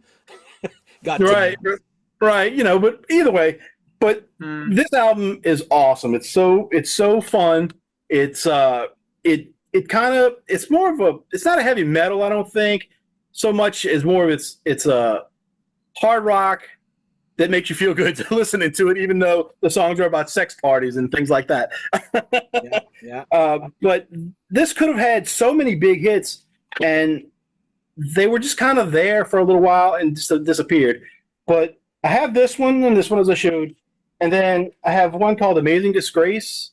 got right. You know, but either way, but this album is awesome. It's so fun. It's it's more of a, it's not a heavy metal, I don't think, so much as more of it's a hard rock that makes you feel good listening to it, even though the songs are about sex parties and things like that. But this could have had so many big hits, and they were just kind of there for a little while and just disappeared. But I have this one, and this one as I showed, and then I have one called Amazing Disgrace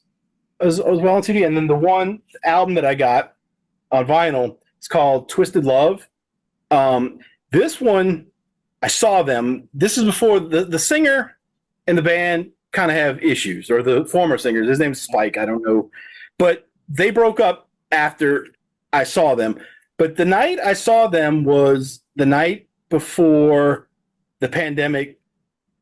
as well on CD, and then the one album that I got on vinyl is called Twisted Love. This one, I saw them. This is before the singer and the band kind of have issues, or the former singer. His name is Spike. I don't know. But they broke up after I saw them. But the night I saw them was the night before the pandemic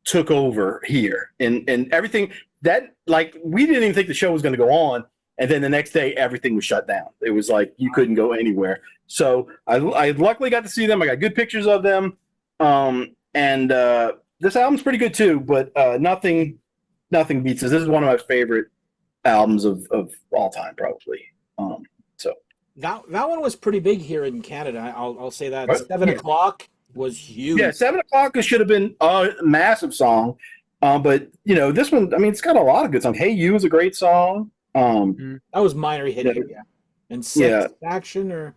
took over here. And everything that, like, we didn't even think the show was going to go on. And then the next day, everything was shut down. It was like you couldn't go anywhere. So I luckily got to see them. I got good pictures of them. And this album's pretty good too, but nothing beats this. This is one of my favorite albums of all time, probably. So that one was pretty big here in Canada. I'll say that. Right. 7 o'clock was huge. Yeah, 7 o'clock should have been a massive song. But you know, this one, I mean, it's got a lot of good songs. Hey You is a great song. That was minor hit area. And Sex Action, or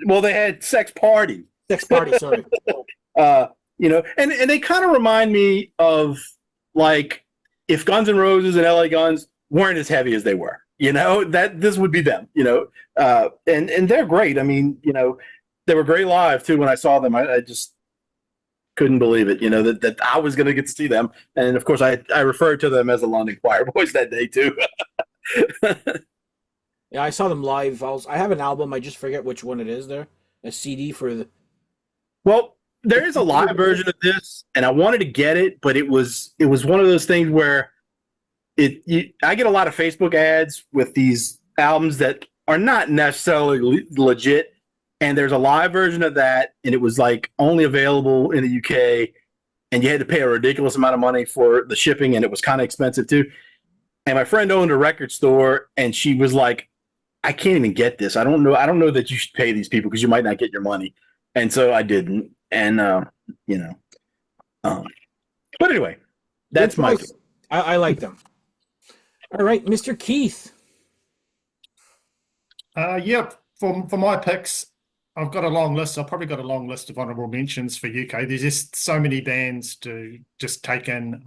well, they had Sex Party. Sex Party, sorry. You know, and they kind of remind me of, like, if Guns N' Roses and LA Guns weren't as heavy as they were, you know, that this would be them, you know, and they're great. I mean, you know, they were great live too. When I saw them, I just couldn't believe it. That I was going to get to see them, and of course, I referred to them as the London Choir Boys that day too. Yeah, I saw them live. I have an album. I just forget which one it is. There, a CD for the. Well, there is a live version of this, and I wanted to get it, but it was one of those things where I get a lot of Facebook ads with these albums that are not necessarily legit, and there's a live version of that, and it was like only available in the UK, and you had to pay a ridiculous amount of money for the shipping, and it was kind of expensive too. And my friend owned a record store, and she was like, I can't even get this. I don't know that you should pay these people because you might not get your money. And so I didn't. And, but anyway, that's Good my. choice. I like them. All right, Mr. Keith. Yep. For my picks, I've got a long list. I've probably got a long list of honourable mentions for UK. There's just so many bands to just take in.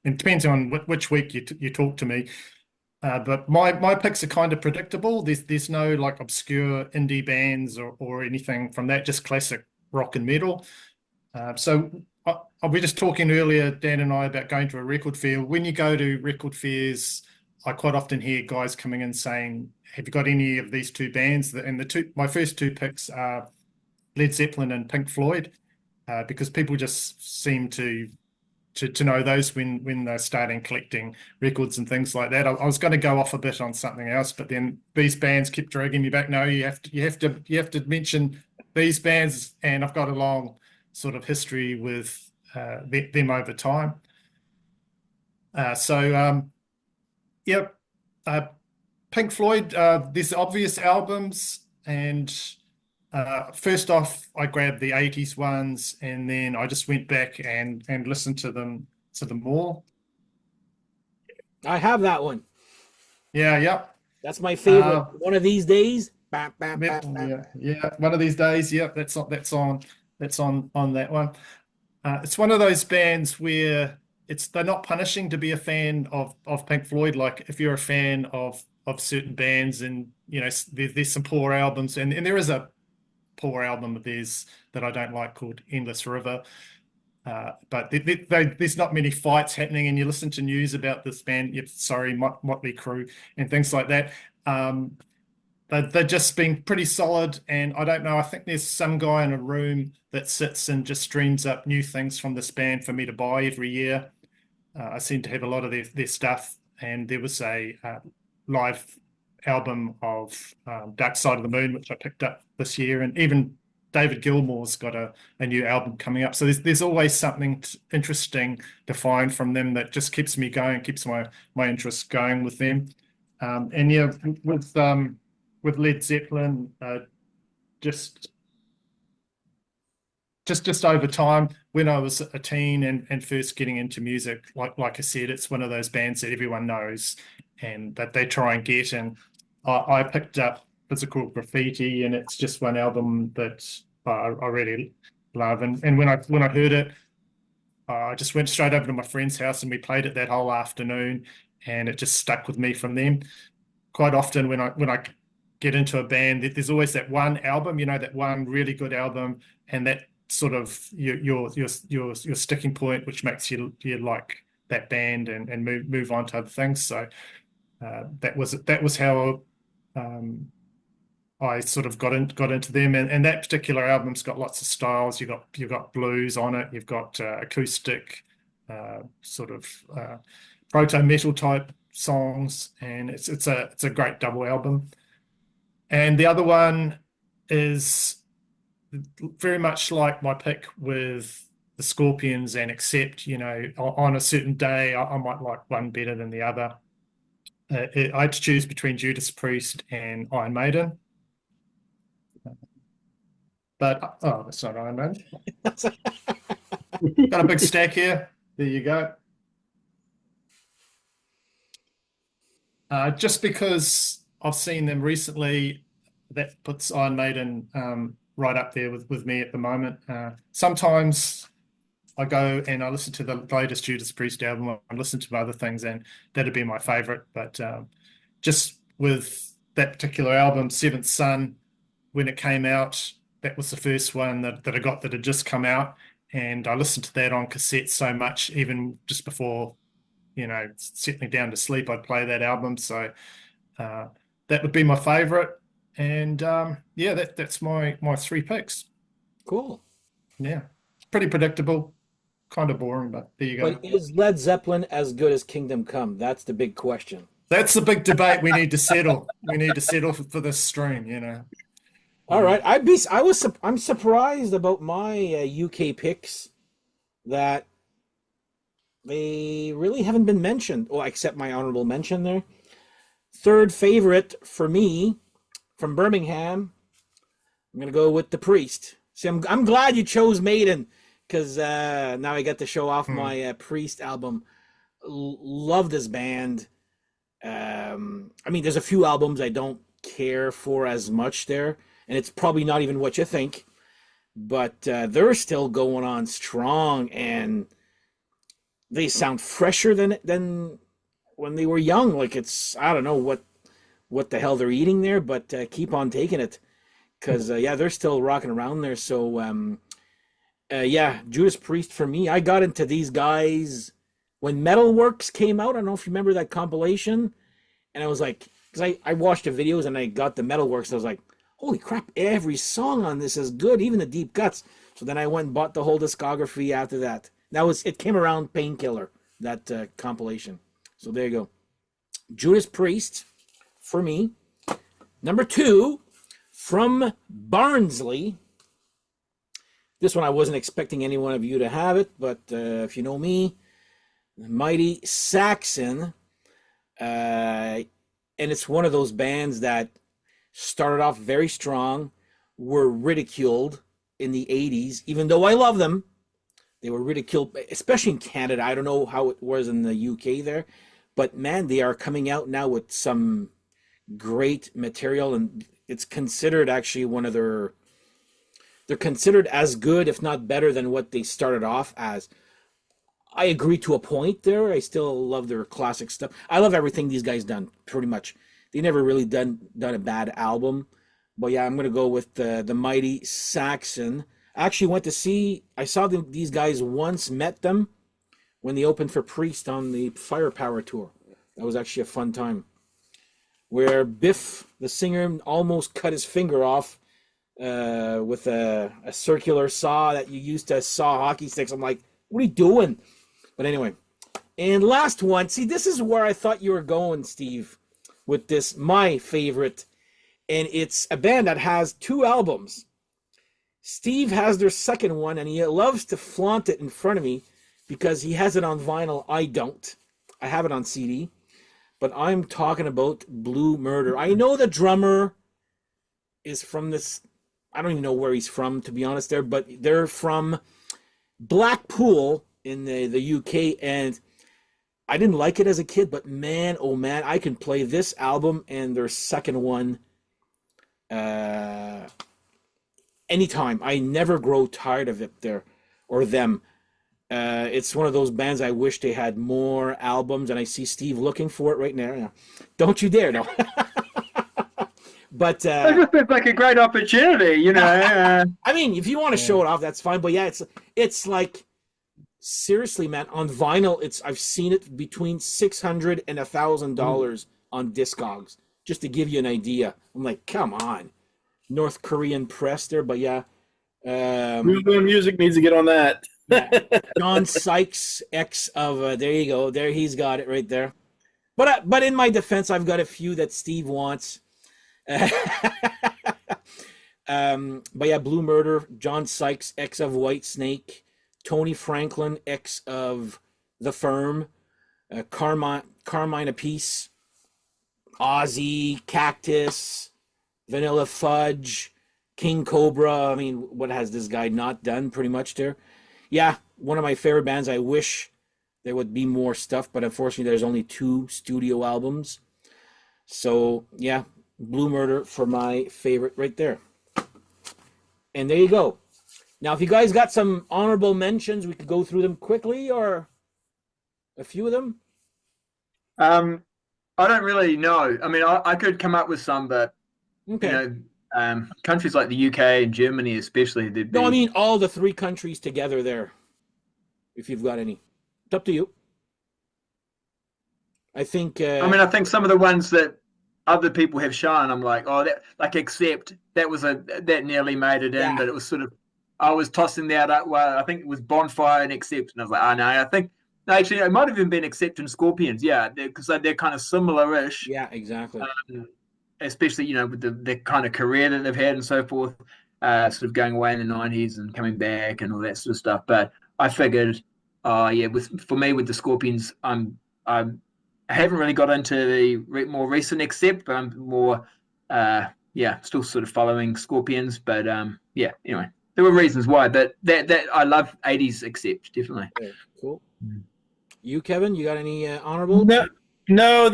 It depends on which week you talk to me. But my picks are kind of predictable. There's no like obscure indie bands or anything from that. Just classic rock and metal. So we were just talking earlier, Dan and I, about going to a record fair. When you go to record fairs, I quite often hear guys coming in saying, "Have you got any of these two bands?" And my first two picks are Led Zeppelin and Pink Floyd, because people just seem to know those when they're starting collecting records and things like that. I was going to go off a bit on something else, but then these bands kept dragging me back. No, you have to mention these bands, and I've got a long sort of history with them over time. Yep. Pink Floyd, there's obvious albums, and first off, I grabbed the 80s ones, and then I just went back and listened to them more. I have that one. Yeah. That's my favorite. One of these days. Bam, bam, Yeah, bam, bam. yeah. One of these days, yeah, that's on that one. It's one of those bands where they're not punishing to be a fan of Pink Floyd. Like if you're a fan of certain bands, and there's some poor albums, and there is a poor album of theirs that I don't like called Endless River. But there's not many fights happening, and you listen to news about this band, Motley Crue and things like that. They've just been pretty solid, and I don't know, I think there's some guy in a room that sits and just streams up new things from this band for me to buy every year. I seem to have a lot of their stuff, and there was a live album of Dark Side of the Moon, which I picked up this year, and even David Gilmour's got a new album coming up. So there's always something interesting to find from them that just keeps me going, keeps my interest going with them. And yeah, with Led Zeppelin, just over time, when I was a teen and first getting into music, like I said, it's one of those bands that everyone knows and that they try and get. And I picked up Physical Graffiti, and it's just one album that I really love. And when I heard it, I just went straight over to my friend's house, and we played it that whole afternoon, and it just stuck with me from then. Quite often when I get into a band, there's always that one album, that one really good album, and that sort of your sticking point, which makes you like that band and move on to other things. So that was how I sort of got into them, and that particular album's got lots of styles. You've got blues on it, you've got acoustic, sort of proto metal type songs, and it's a great double album. And the other one is very much like my pick with the Scorpions and Accept. On a certain day, I might like one better than the other. I had to choose between Judas Priest and Iron Maiden. But, that's not Iron Maiden. Got a big stack here. There you go. Just because I've seen them recently, that puts Iron Maiden right up there with me at the moment. Sometimes I go and I listen to the latest Judas Priest album. I listen to other things, and that'd be my favorite. But just with that particular album, Seventh Son, when it came out, that was the first one that I got that had just come out, and I listened to that on cassette so much, even just before, settling down to sleep, I'd play that album. So that would be my favorite. And yeah, that's my three picks. Cool. Yeah, pretty predictable, kind of boring, but there you go. But is Led Zeppelin as good as Kingdom Come? That's the big question. That's the big debate we need to settle. We need to settle for this stream. All right, I'm surprised about my UK picks that they really haven't been mentioned. Oh, except my honorable mention there. Third favorite for me from Birmingham, I'm gonna go with The Priest. See, I'm glad you chose Maiden because now I get to show off my Priest album. Love this band. I mean, there's a few albums I don't care for as much there, and it's probably not even what you think, but they're still going on strong, and they sound fresher than when they were young. Like I don't know what the hell they're eating there, but keep on taking it, because they're still rocking around there. So yeah, Judas Priest for me. I got into these guys when Metalworks came out. I don't know if you remember that compilation, and I was like, because I watched the videos and I got the Metalworks, and I was like, holy crap, every song on this is good, even the deep cuts. So then I went and bought the whole discography after that. It came around Painkiller, that compilation. So there you go. Judas Priest for me. Number 2 from Barnsley. This one I wasn't expecting any one of you to have it, but if you know me, Mighty Saxon. And it's one of those bands that started off very strong, were ridiculed in the 80s, even though I love them. They were ridiculed, especially in Canada. I don't know how it was in the UK there, but man, they are coming out now with some great material, and it's considered actually they're considered as good, if not better, than what they started off as. I agree to a point there. I still love their classic stuff. I love everything these guys done, pretty much. They never really done a bad album. But yeah, I'm going to go with the Mighty Saxon. I actually I saw these guys once, met them when they opened for Priest on the Firepower tour. That was actually a fun time. Where Biff, the singer, almost cut his finger off with a circular saw that you used to saw hockey sticks. I'm like, what are you doing? But anyway, and last one. See, this is where I thought you were going, Steve, with this, my favorite. And it's a band that has 2 albums. Steve has their second one, and he loves to flaunt it in front of me because he has it on vinyl. I don't. I have it on CD. But I'm talking about Blue Murder. I know the drummer is from this, I don't even know where he's from, to be honest there, but they're from Blackpool in the UK, and I didn't like it as a kid, but man, oh man, I can play this album and their second one anytime. I never grow tired of it there or them. It's one of those bands I wish they had more albums, and I see Steve looking for it right now. Don't you dare, no. But it just seems like a great opportunity, I mean, if you want to show it off, that's fine. But yeah, it's like, seriously, man, on vinyl, I've seen it between $600 and $1,000 on Discogs, just to give you an idea. I'm like, come on, North Korean press there. But yeah, music needs to get on that. Yeah. John Sykes, ex of there you go, there he's got it right there. But in my defense, I've got a few that Steve wants. But yeah, Blue Murder, John Sykes, ex of Whitesnake, Tony Franklin, ex of The Firm, Carmine Appice, Ozzy, Cactus, Vanilla Fudge, King Cobra. I mean, what has this guy not done pretty much there? Yeah, one of my favorite bands. I wish there would be more stuff, but unfortunately there's only 2 studio albums. So yeah, Blue Murder for my favorite right there. And there you go. Now, if you guys got some honorable mentions, we could go through them quickly, or a few of them. I don't really know. I mean, I could come up with some, but Okay. countries like the UK and Germany, especially, they'd be. No, I mean all the 3 countries together there. If you've got any, it's up to you. I think. I think some of the ones that other people have shown, I'm like, oh, that like Accept, that nearly made it in, Yeah. but it was sort of, I was tossing that up. Well, I think it was Bonfire and Accept, and I was like, oh no, I think no, actually it might have even been Accept and Scorpions, yeah, because they're kind of similar-ish. Yeah, exactly. Especially with the kind of career that they've had and so forth, sort of going away in the 90s and coming back and all that sort of stuff. But I figured, for me with the Scorpions, I haven't really got into the more recent Accept, but I'm more still sort of following Scorpions. But anyway, there were reasons why. But that I love 80s Accept, definitely. Okay, cool. You, Kevin, you got any honorable? No.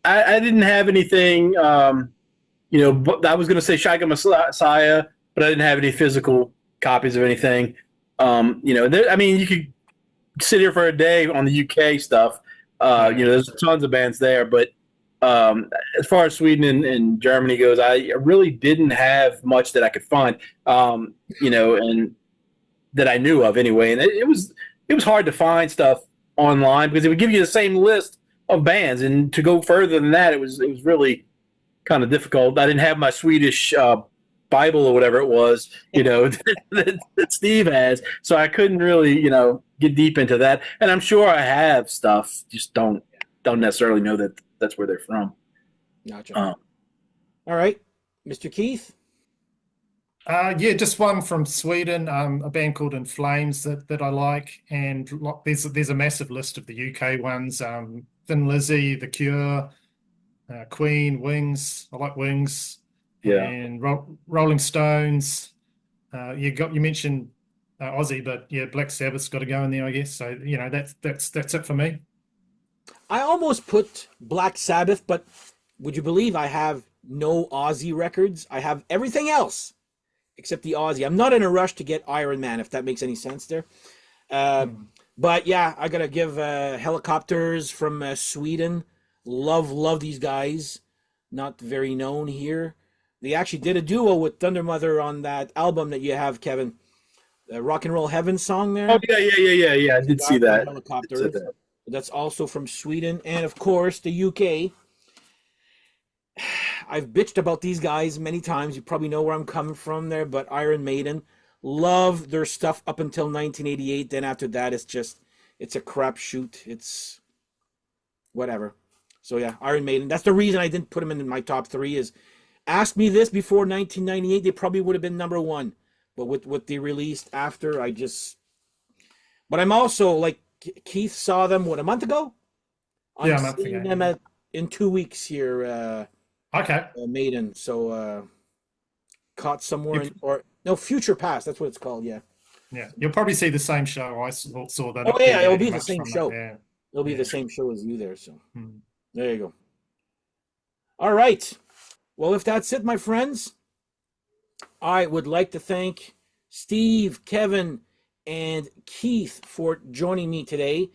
I didn't have anything. But I was going to say Shaika Messiah, but I didn't have any physical copies of anything. You could sit here for a day on the UK stuff. There's tons of bands there, but as far as Sweden and Germany goes, I really didn't have much that I could find, and that I knew of anyway. And it was hard to find stuff online because it would give you the same list of bands, and to go further than that, it was really kind of difficult. I didn't have my Swedish Bible or whatever it was, that Steve has, so I couldn't really, get deep into that. And I'm sure I have stuff, just don't necessarily know that that's where they're from. Gotcha. All right, Mr. Keith. Just one from Sweden, a band called In Flames that I like, and there's a massive list of the UK ones. Thin Lizzy, The Cure, Queen, Wings. I like Wings. Yeah. And Rolling Stones. You mentioned Ozzy, but yeah, Black Sabbath's got to go in there, I guess. So that's it for me. I almost put Black Sabbath, but would you believe I have no Ozzy records? I have everything else except the Ozzy. I'm not in a rush to get Iron Man, if that makes any sense there. But yeah, I gotta give Helicopters from Sweden. Love these guys. Not very known here. They actually did a duo with Thunder Mother on that album that you have, Kevin. The Rock and Roll Heaven song there. Oh yeah. I did see that. Helicopters. That's also from Sweden, and of course the UK. I've bitched about these guys many times. You probably know where I'm coming from there, but Iron Maiden, love their stuff up until 1988. Then after that, it's a crapshoot. It's whatever. So yeah, Iron Maiden. That's the reason I didn't put them in my top 3. Is ask me this before 1998, they probably would have been number 1. But with what they released after, But I'm also like Keith saw them a month ago. I'm seeing them in 2 weeks here. Okay. Maiden. So caught somewhere Future Past. That's what it's called. Yeah. Yeah, you'll probably see the same show. I saw that. Oh yeah, it'll be the same show. Yeah. It'll be the same show as you there. So there you go. All right. Well, if that's it, my friends, I would like to thank Steve, Kevin, and Keith for joining me today,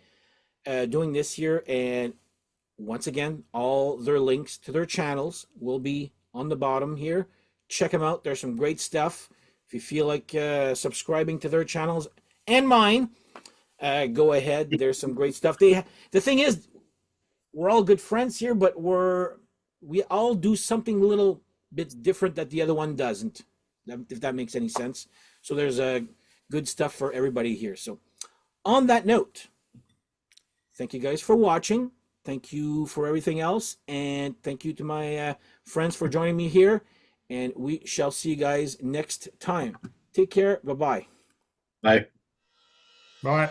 doing this here. And once again, all their links to their channels will be on the bottom here. Check them out. There's some great stuff. If you feel like subscribing to their channels and mine, go ahead. There's some great stuff. The thing is, we're all good friends here, but we all do something a little bit different that the other one doesn't, if that makes any sense. So there's good stuff for everybody here. So on that note, thank you guys for watching. Thank you for everything else. And thank you to my friends for joining me here. And we shall see you guys next time. Take care. Bye-bye. Bye. Bye.